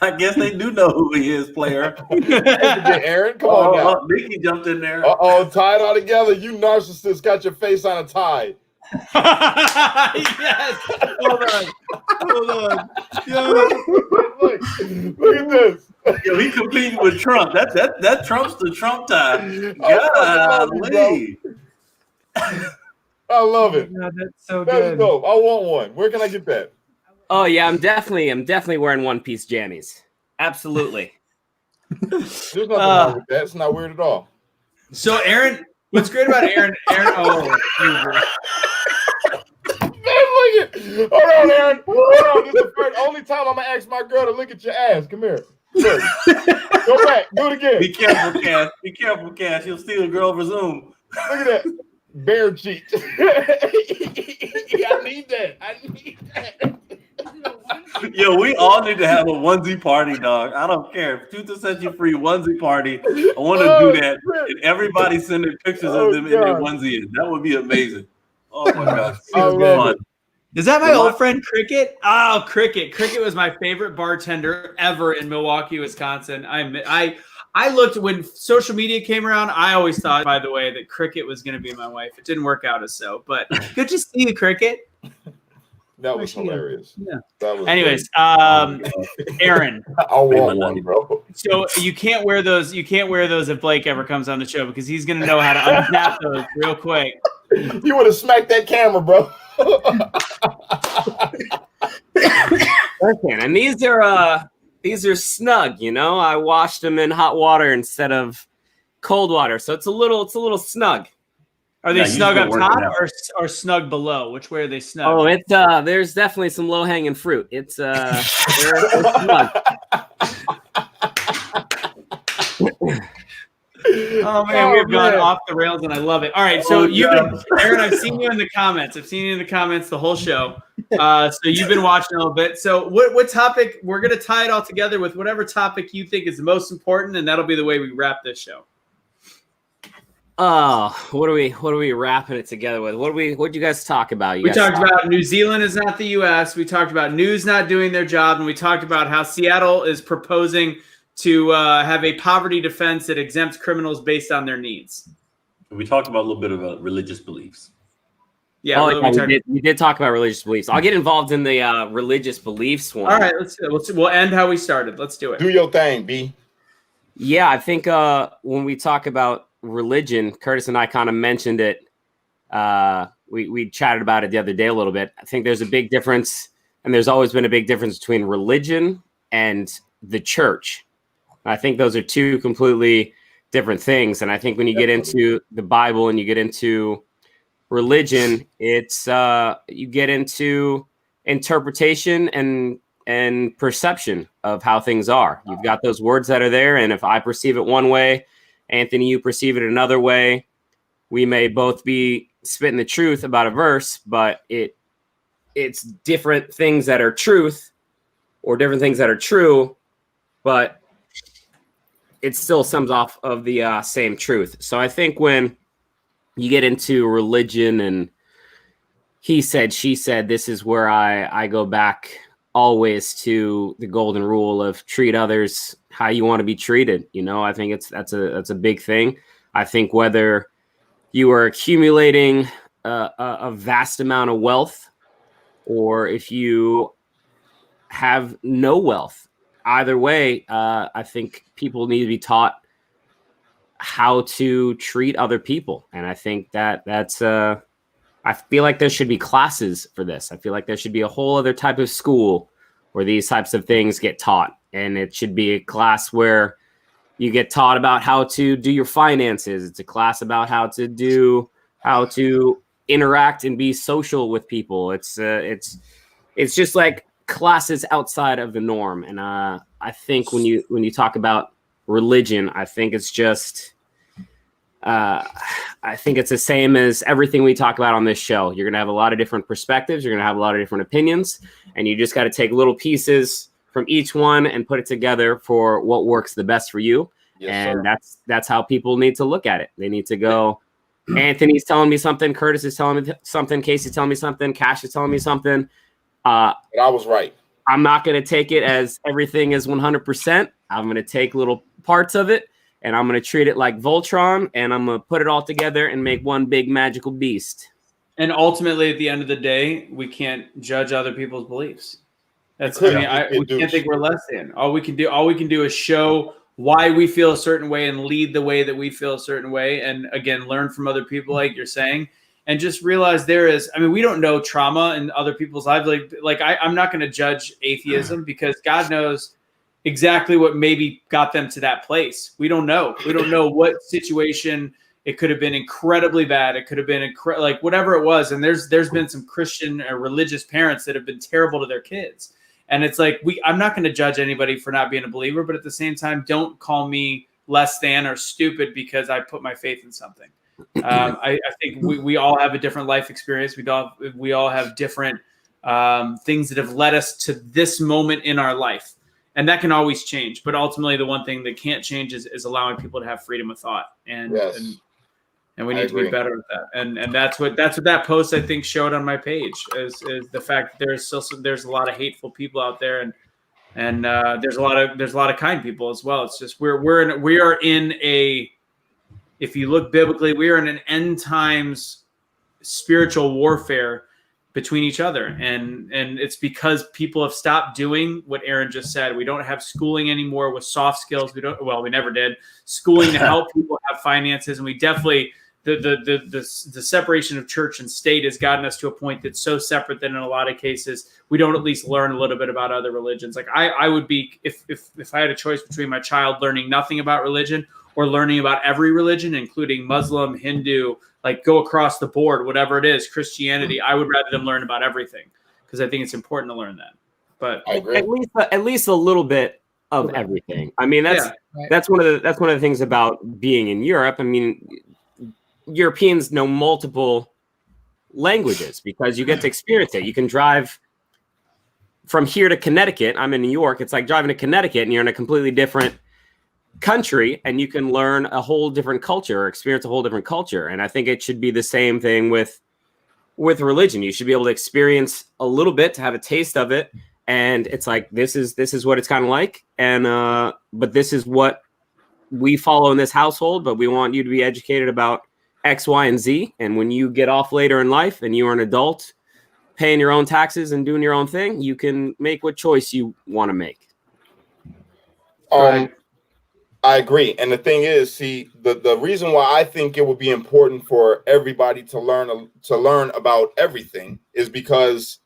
I guess they do know who he is, player. Aaron, come on now. Mickey jumped in there. Tie it all together. You narcissist got your face on a tie. Yes. Hold on. Yo. Look at this. Yo, he competing with Trump. That Trump's the Trump tie. Golly. I love it. God, that's so That's good. dope. I want one. Where can I get that? Oh yeah, I'm definitely wearing one-piece jammies. Absolutely. There's nothing wrong with that. It's not weird at all. So Aaron, what's great about Aaron? Man, look at. Hold on, Aaron. Hold on. This is the only time I'm gonna ask my girl to look at your ass. Come here. Look. Go back. Do it again. Be careful, Cass. Be careful, Cass. You'll steal a girl for Zoom. Look at that. Bare cheek. I need that. Yo, we all need to have a onesie party, dog. I don't care. If Truth will set you free onesie party, I want to do that. And everybody sending pictures of them in their onesie. That would be amazing. Oh my gosh. Fun. Is that my old friend Cricket? Oh, Cricket. Cricket was my favorite bartender ever in Milwaukee, Wisconsin. I looked when social media came around. I always thought, by the way, that Cricket was going to be my wife. It didn't work out as so, but good to see you, Cricket. That was hilarious. Yeah. That was anyways, Aaron. I want one, bro. So you can't wear those. You can't wear those if Blake ever comes on the show because he's going to know how to untap those real quick. You would have smacked that camera, bro. Okay, and these are snug, you know. I washed them in hot water instead of cold water, so it's a little snug. Are they snug up top or snug below? Which way are they snug? Oh, it's there's definitely some low hanging fruit. It's they're snug. Oh man, we've gone off the rails and I love it. All right, so Aaron, I've seen you in the comments. I've seen you in the comments the whole show. So you've been watching a little bit. So what topic? We're gonna tie it all together with whatever topic you think is the most important, and that'll be the way we wrap this show. What are we wrapping it together with? What'd you guys talk about? We talked about New Zealand is not the US. We talked about news not doing their job, and we talked about how Seattle is proposing to have a poverty defense that exempts criminals based on their needs. We talked about a little bit about religious beliefs. Yeah, we did talk about religious beliefs. I'll get involved in the religious beliefs one. All right, we'll end how we started. Let's do it. Do your thing, B. Yeah, I think when we talk about religion, Curtis and I kind of mentioned it we chatted about it the other day a little bit. I think there's a big difference, and there's always been a big difference between religion and the church. I think those are two completely different things. And I think when you get into the Bible and you get into religion, it's you get into interpretation and perception of how things are. You've got those words that are there, and if I perceive it one way, Anthony, you perceive it another way, we may both be spitting the truth about a verse, but it's different things that are truth or different things that are true, but it still sums off of the same truth. So I think when you get into religion and he said, she said, this is where I go back always to the golden rule of treat others how you want to be treated. You know, I think that's a big thing. I think whether you are accumulating a vast amount of wealth or if you have no wealth, either way, I think people need to be taught how to treat other people. And I think that's I feel like there should be classes for this. I feel like there should be a whole other type of school where these types of things get taught. And it should be a class where you get taught about how to do your finances. It's a class about how to interact and be social with people. It's just like classes outside of the norm. And I think when you talk about religion, I think it's just I think it's the same as everything we talk about on this show. You're going to have a lot of different perspectives. You're going to have a lot of different opinions, and you just got to take little pieces from each one and put it together for what works the best for you. Yes, and sir. That's how people need to look at it. They need to go, Anthony's telling me something, Curtis is telling me something, Kaecey's telling me something, Cash is telling me something. But I was right. I'm not going to take it as everything is 100%. I'm going to take little parts of it, and I'm going to treat it like Voltron, and I'm going to put it all together and make one big magical beast. And ultimately, at the end of the day, we can't judge other people's beliefs. We can't think we're less than. All we can do is show why we feel a certain way and lead the way that we feel a certain way. And again, learn from other people, like you're saying, and just realize we don't know trauma in other people's lives. I'm not going to judge atheism because God knows exactly what maybe got them to that place. We don't know. We don't know what situation. It could have been incredibly bad. It could have been whatever it was. And there's been some Christian or religious parents that have been terrible to their kids. And it's like, I'm not going to judge anybody for not being a believer, but at the same time, don't call me less than or stupid because I put my faith in something. I think we all have a different life experience. We all have different things that have led us to this moment in our life. And that can always change. But ultimately, the one thing that can't change is allowing people to have freedom of thought. And we need to be better at that. And that's what that post, I think, showed on my page is the fact that there's a lot of hateful people out there, and there's a lot of kind people as well. It's just we are in a, if you look biblically, we are in an end times spiritual warfare between each other, and it's because people have stopped doing what Aaron just said. We don't have schooling anymore with soft skills. We never did schooling to help people have finances, and we definitely the separation of church and state has gotten us to a point that's so separate that in a lot of cases we don't at least learn a little bit about other religions. Like I would be, if I had a choice between my child learning nothing about religion or learning about every religion, including Muslim, Hindu, like go across the board, whatever it is, Christianity, I would rather them learn about everything because I think it's important to learn that. But I agree. At least a little bit of everything. I mean, that's one of the things about being in Europe. I mean, Europeans know multiple languages because you get to experience it. You can drive from here to Connecticut. I'm in New York. It's like driving to Connecticut and you're in a completely different country, and you can learn a whole different culture or experience a whole different culture. And I think it should be the same thing with religion. You should be able to experience a little bit to have a taste of it. And it's like, this is what it's kind of like. And, but this is what we follow in this household, but we want you to be educated about X, Y, and Z. And when you get off later in life and you are an adult paying your own taxes and doing your own thing, you can make what choice you want to make. I agree. And the thing is, see, the reason why I think it would be important for everybody to learn about everything is because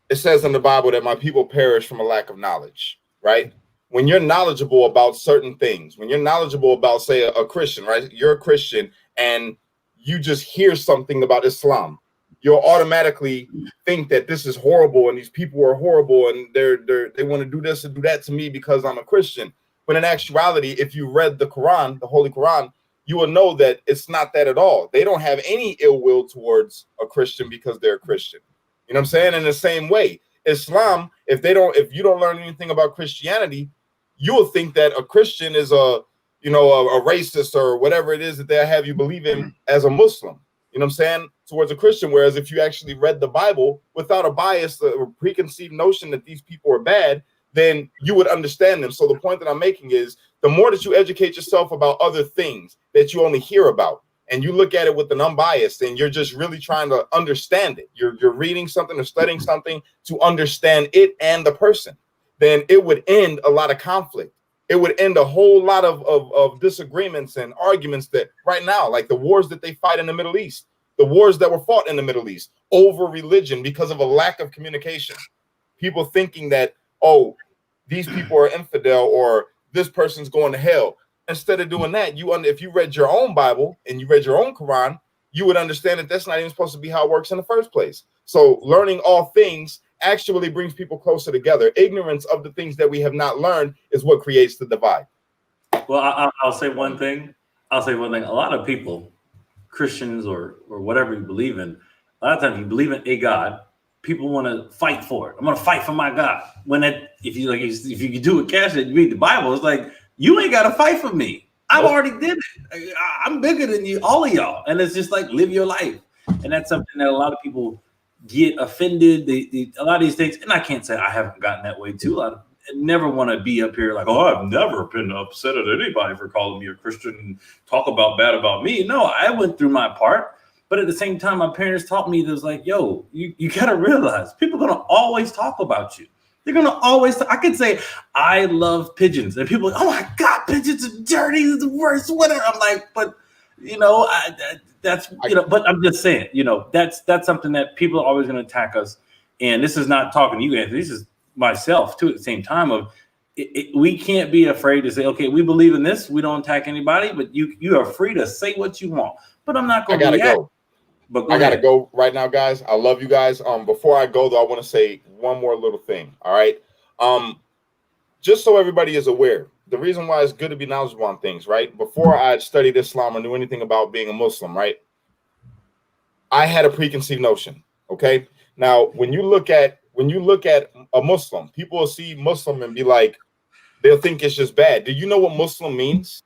it says in the Bible that my people perish from a lack of knowledge, right? When you're knowledgeable about certain things, when you're knowledgeable about, say, a Christian, right? You're a Christian and you just hear something about Islam, you'll automatically think that this is horrible and these people are horrible and they want to do this and do that to me because I'm a Christian. When in actuality, if you read the Quran, the Holy Quran, you will know that it's not that at all. They don't have any ill will towards a Christian because they're a Christian. You know what I'm saying? In the same way, Islam, if you don't learn anything about Christianity, you will think that a Christian is a racist or whatever it is that they have you believe in as a Muslim. You know what I'm saying? Towards a Christian. Whereas if you actually read the Bible without a bias or preconceived notion that these people are bad, then you would understand them. So the point that I'm making is the more that you educate yourself about other things that you only hear about, and you look at it with an unbiased, and you're just really trying to understand it. You're reading something or studying something to understand it and the person. Then it would end a lot of conflict. It would end a whole lot of disagreements and arguments that right now, like the wars that they fight in the Middle East, the wars that were fought in the Middle East over religion because of a lack of communication. People thinking that, oh, these people are infidel or this person's going to hell. Instead of doing that, if you read your own Bible and you read your own Quran, you would understand that that's not even supposed to be how it works in the first place. So learning all things actually brings people closer together. Ignorance of the things that we have not learned is what creates the divide. Well, I'll say one thing. A lot of people, Christians or whatever you believe in, a lot of times you believe in a God, people want to fight for it. I'm going to fight for my God. If you do it cash and you read the Bible, it's like, you ain't got to fight for me. I've already did it. I'm bigger than you, all of y'all. And it's just like, live your life. And that's something that a lot of people get offended. A lot of these things, and I can't say I haven't gotten that way too. I never want to be up here like, oh, I've never been upset at anybody for calling me a Christian and talk bad about me. No, I went through my part. But at the same time, my parents taught me, there's like, yo, you got to realize people are going to always talk about you. They're going to always, I could say, I love pigeons. And people are like, oh my God, pigeons are dirty. It's the worst, whatever. I'm like, but, but I'm just saying, that's something that people are always going to attack us. And this is not talking to you, Anthony. This is myself, too, at the same time of, we can't be afraid to say, okay, we believe in this. We don't attack anybody, but you are free to say what you want. But I'm not going to go. I gotta go right now, guys. I love you guys. Before I go, though, I want to say one more little thing. All right. Just so everybody is aware, the reason why it's good to be knowledgeable on things, right? Before I studied Islam or knew anything about being a Muslim, right? I had a preconceived notion. Okay. Now, when you look at a Muslim, people will see Muslim and be like, they'll think it's just bad. Do you know what Muslim means?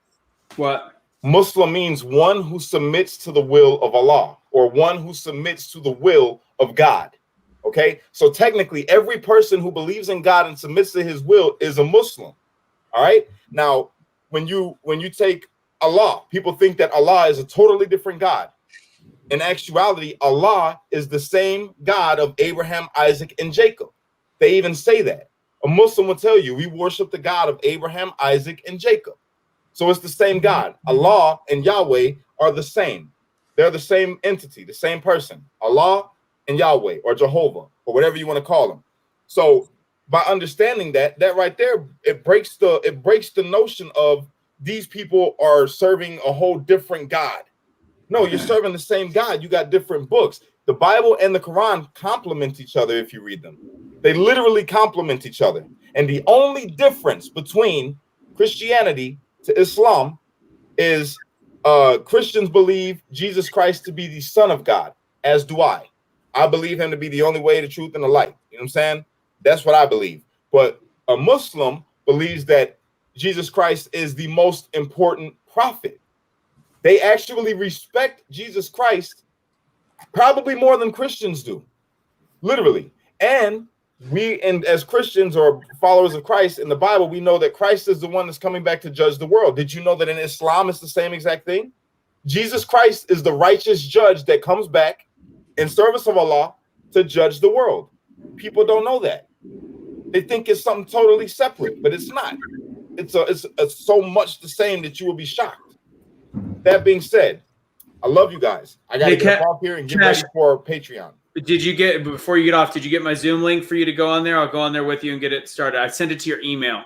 What? Muslim means one who submits to the will of Allah, or one who submits to the will of God. Okay, so technically every person who believes in God and submits to his will is a Muslim. All right, now when you take Allah, people think that Allah is a totally different God. In actuality, Allah is the same God of Abraham, Isaac, and Jacob. They even say that. A Muslim will tell you, we worship the God of Abraham, Isaac, and Jacob. So it's the same God. Allah and Yahweh are the same. They're the same entity, the same person. Allah and Yahweh, or Jehovah, or whatever you want to call them. So by understanding that right there, it breaks the notion of these people are serving a whole different God. No, you're serving the same God. You got different books. The Bible and the Quran complement each other if you read them. They literally complement each other. And the only difference between Christianity to Islam is Christians believe Jesus Christ to be the Son of God, as do I. I believe him to be the only way, the truth, and the light. You know what I'm saying? That's what I believe. But a Muslim believes that Jesus Christ is the most important prophet. They actually respect Jesus Christ probably more than Christians do, literally. And as Christians or followers of Christ in the Bible, we know that Christ is the one that's coming back to judge the world. Did you know that in Islam it's the same exact thing? Jesus Christ is the righteous judge that comes back in service of Allah to judge the world. People don't know that. They think it's something totally separate, but it's not. it's so much the same that you will be shocked. That being said, I love you guys. I got to get off here and get ready for Patreon. Did you get, before you get off, did you get my Zoom link for you to go on there? I'll go on there with you and get it started. I sent it to your email.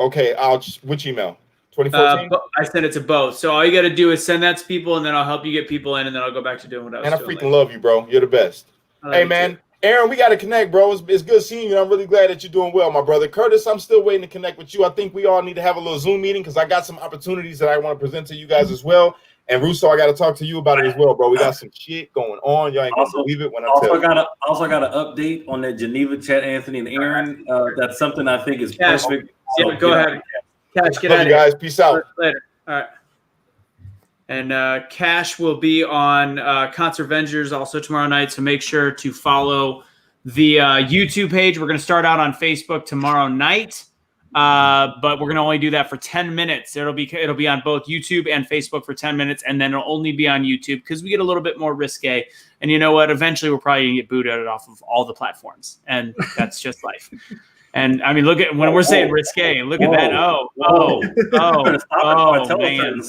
Okay, which email? 2014? I sent it to both. So all you got to do is send that to people, and then I'll help you get people in, and then I'll go back to doing what I was doing. And I freaking love you, bro. You're the best. Hey, man. Aaron, we got to connect, bro. It's good seeing you. I'm really glad that you're doing well, my brother. Curtis, I'm still waiting to connect with you. I think we all need to have a little Zoom meeting because I got some opportunities that I want to present to you guys as well. And Russo, I got to talk to you about it as well, bro. We got some shit going on. Y'all ain't gonna believe it when I tell you. I also got an update on that Geneva chat, Anthony and Aaron. That's something I think is perfect. Yeah, go ahead. Cash, get Love out you of here. guys. Peace out. Later. All right. And Cash will be on Concert Vengers also tomorrow night, so make sure to follow the YouTube page. We're going to start out on Facebook tomorrow night, but we're going to only do that for 10 minutes. It'll be on both YouTube and Facebook for 10 minutes, and then it'll only be on YouTube because we get a little bit more risque. And you know what? Eventually, we're probably going to get booted off of all the platforms, and that's just life. And I mean, look at when we're saying risque. Look at that! Oh, man!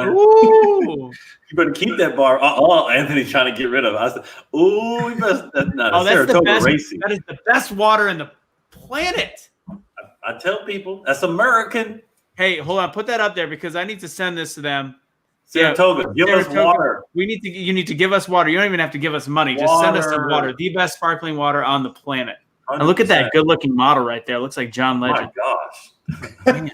Ooh. You better keep that bar. Oh, Anthony's trying to get rid of it. I said, "Ooh, we best." That's the best. Racing. That is the best water in the planet. I tell people that's American. Hey, hold on, put that up there because I need to send this to them. Saratoga, give us water. You need to give us water. You don't even have to give us money. Just send us some water. The best sparkling water on the planet. 100%. And look at that good-looking model right there. Looks like John Legend. My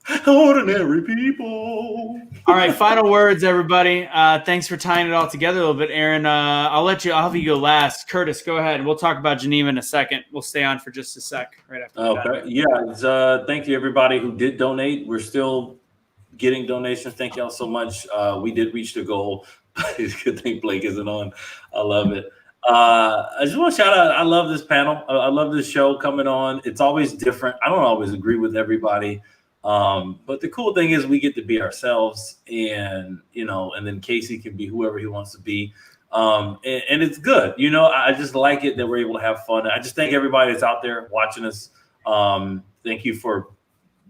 gosh. Ordinary people. All right, final words, everybody. Thanks for tying it all together a little bit, Aaron. I'll have you go last. Curtis, go ahead. We'll talk about Geneva in a second. We'll stay on for just a sec right after that. Okay. Yeah. Thank you, everybody who did donate. We're still getting donations. Thank y'all so much. We did reach the goal. It's a good thing Blake isn't on. I love it. I just want to shout out. I love this panel. I love this show coming on. It's always different. I don't always agree with everybody. But the cool thing is we get to be ourselves and then Kaecey can be whoever he wants to be. And it's good. I just like it that we're able to have fun. I just thank everybody that's out there watching us. Thank you for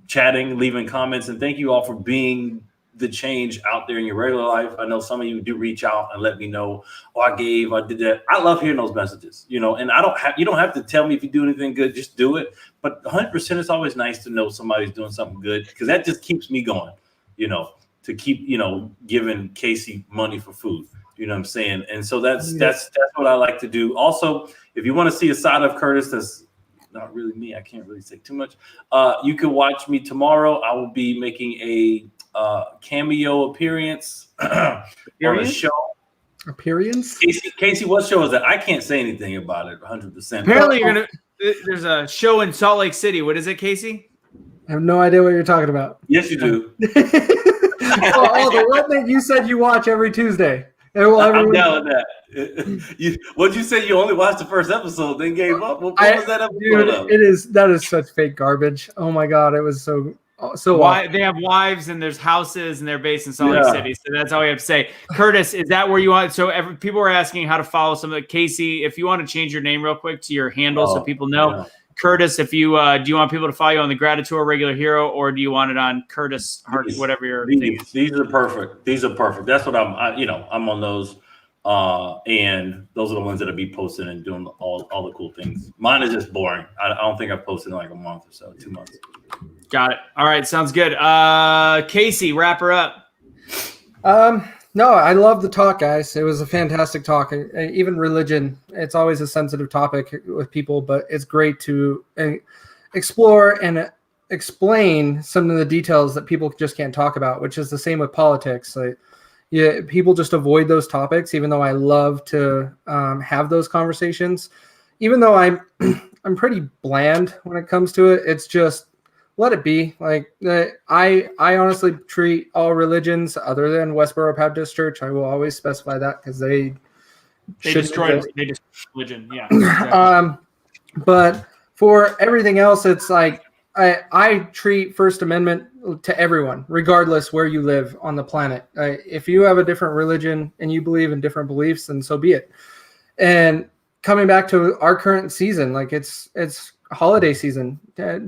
chatting, leaving comments, and thank you all for being the change out there in your regular life. I know some of you do reach out and let me know, I did that. I love hearing those messages, and you don't have to tell me if you do anything good, just do it. But 100%, it's always nice to know somebody's doing something good because that just keeps me going, to keep, giving Kaecey money for food. You know what I'm saying? And so that's what I like to do. Also, if you want to see a side of Curtis that's not really me, I can't really say too much. You can watch me tomorrow. I will be making a cameo appearance on a show. Appearance? Kaecey, what show is that? I can't say anything about it 100%. Apparently, there's a show in Salt Lake City. What is it, Kaecey? I have no idea what you're talking about. Yes, you do. The one that you said you watch every Tuesday. I'm down with that. What'd you say? You only watched the first episode, then gave up? What was that episode of? That is such fake garbage. Oh my god, it was so why they have wives and there's houses and they're based in Salt Lake City. So that's all we have to say. Curtis, is that where you want? So people were asking how to follow some of the Kaecey. If you want to change your name real quick to your handle so people know. Yeah. Curtis, if you do you want people to follow you on the Gratitude Regular Hero, or do you want it on Curtis Hart, whatever your thing is? These are perfect. That's what I'm on those. And those are the ones that I'll be posting and doing all the cool things. Mine is just boring. I don't think I've posted in like a month or so, 2 months. Got it. All right, sounds good. Kaecey, wrap her up. No, I love the talk, guys. It was a fantastic talk. Even religion, it's always a sensitive topic with people, but it's great to explore and explain some of the details that people just can't talk about, which is the same with politics. People just avoid those topics, even though I love to have those conversations. Even though I'm pretty bland when it comes to it, it's just let it be. I honestly treat all religions other than Westboro Baptist Church. I will always specify that because they destroy religion. Yeah. Exactly. But for everything else, it's like I treat First Amendment to everyone, regardless where you live on the planet. If you have a different religion and you believe in different beliefs, then so be it. And coming back to our current season, it's holiday season,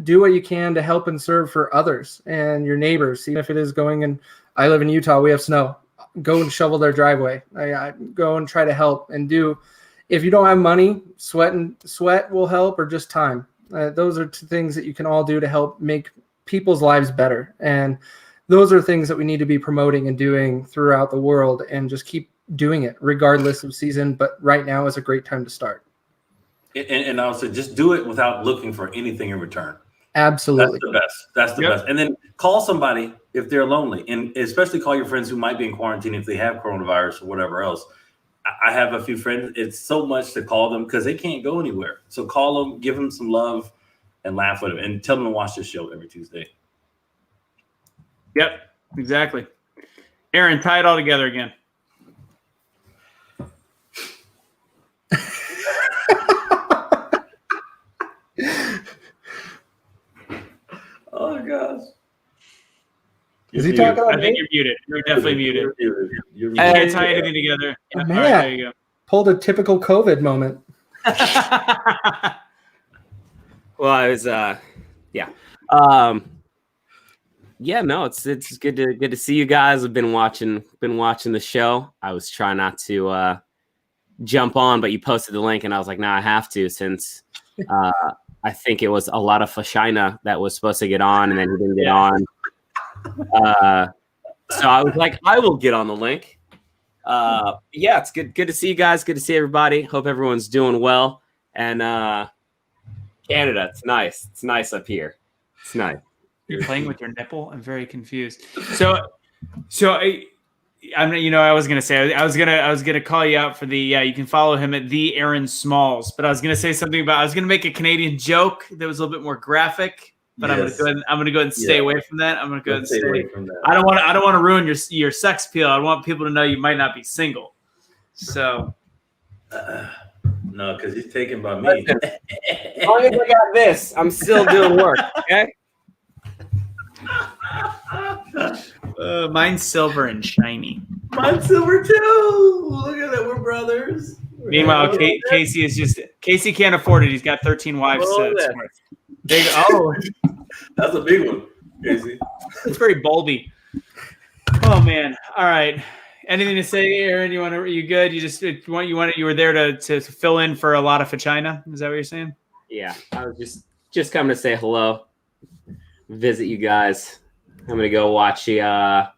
do what you can to help and serve for others and your neighbors, even if it is going and I live in Utah, we have snow. Go and shovel their driveway. I go and try to help and do. If you don't have money, sweat will help, or just time. Those are two things that you can all do to help make people's lives better. And those are things that we need to be promoting and doing throughout the world, and just keep doing it regardless of season. But right now is a great time to start. And also just do it without looking for anything in return. Absolutely. That's the best. And then call somebody if they're lonely, and especially call your friends who might be in quarantine if they have coronavirus or whatever else. I have a few friends. It's so much to call them because they can't go anywhere. So call them, give them some love, and laugh with them, and tell them to watch this show every Tuesday. Yep, exactly. Aaron, tie it all together again. Oh gosh. Is he talking? I think you're muted. You're definitely muted. You're You can't tie anything together. Oh, Yeah, man. all right, there you go. Pulled a typical COVID moment. Well, I was no, it's good to see you guys. I've been watching the show. I was trying not to jump on, but you posted the link and I was like, I have to, since I think it was a lot of Fashina that was supposed to get on and then he didn't get on. So I was like, I will get on the link. It's good to see you guys. Good to see everybody. Hope everyone's doing well. And Canada, it's nice. It's nice up here. It's nice. You're playing with your nipple? I'm very confused. I was gonna call you out for the you can follow him at the Aaron Smalls, but I was gonna say something about I was gonna make a Canadian joke that was a little bit more graphic, but Yes. I'm gonna go ahead and stay away from that. I'm gonna go ahead and Stay stay away from that. I don't want to ruin your sex appeal. I want people to know you might not be single. So No, because he's taken by me. As long as I got this, I'm still doing work. Okay. mine's silver and shiny. Mine's silver too. Look at that, we're brothers. Meanwhile, Kaecey can't afford it. He's got 13 wives. That's a big one, Kaecey. It's very bulby. Oh man! All right. Anything to say, Aaron? You good? You were there to fill in for a lot of Fachina. Is that what you're saying? Yeah, I was just coming to say hello, visit you guys. I'm gonna go watch the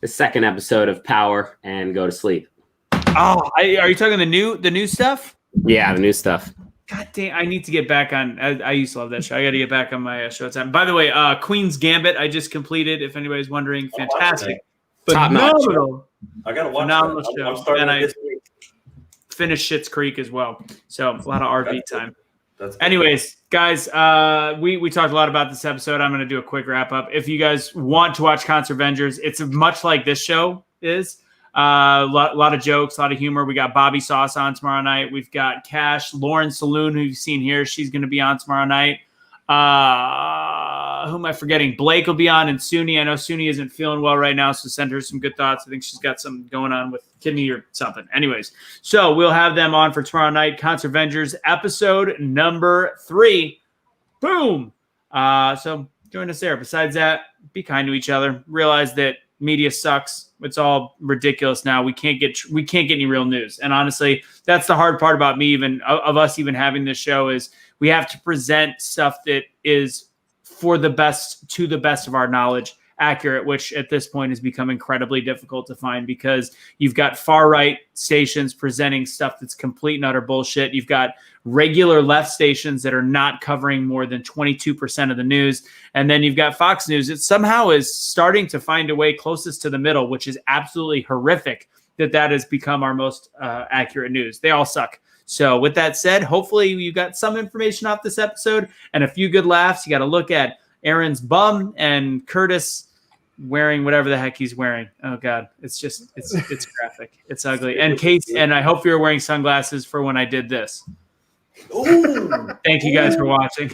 second episode of Power and go to sleep. Oh, are you talking the new stuff? Yeah, the new stuff. God damn! I need to get back on. I used to love that show. I got to get back on my Showtime. By the way, Queen's Gambit I just completed. If anybody's wondering, fantastic, phenomenal. I gotta watch Phenomenal that. show. I'm starting And this week. Finished Schitt's Creek as well. So a lot of RV time. That's good. Anyways, guys, we talked a lot about this episode. I'm going to do a quick wrap up. If you guys want to watch Concert Avengers, it's much like this show is. A lot of jokes, a lot of humor. We got Bobby Sauce on tomorrow night. We've got Cash, Lauren Saloon, who you've seen here. She's going to be on tomorrow night. Who am I forgetting? Blake will be on, and Suni. I know Suni isn't feeling well right now, so send her some good thoughts. I think she's got something going on with kidney or something. Anyways, so we'll have them on for tomorrow night. Concert Avengers episode number 3. Boom. So join us there. Besides that, be kind to each other. Realize that media sucks. It's all ridiculous now. We can't get any real news. And honestly, that's the hard part about me, even of us even having this show, is we have to present stuff that is to the best of our knowledge, accurate, which at this point has become incredibly difficult to find because you've got far right stations presenting stuff that's complete and utter bullshit. You've got regular left stations that are not covering more than 22% of the news. And then you've got Fox News. It somehow is starting to find a way closest to the middle, which is absolutely horrific that has become our most accurate news. They all suck. So with that said, hopefully you got some information off this episode and a few good laughs. You got to look at Aaron's bum and Curtis wearing whatever the heck he's wearing. Oh God, it's graphic. It's ugly. And Kate, and I hope you're wearing sunglasses for when I did this. Ooh. Thank you guys for watching.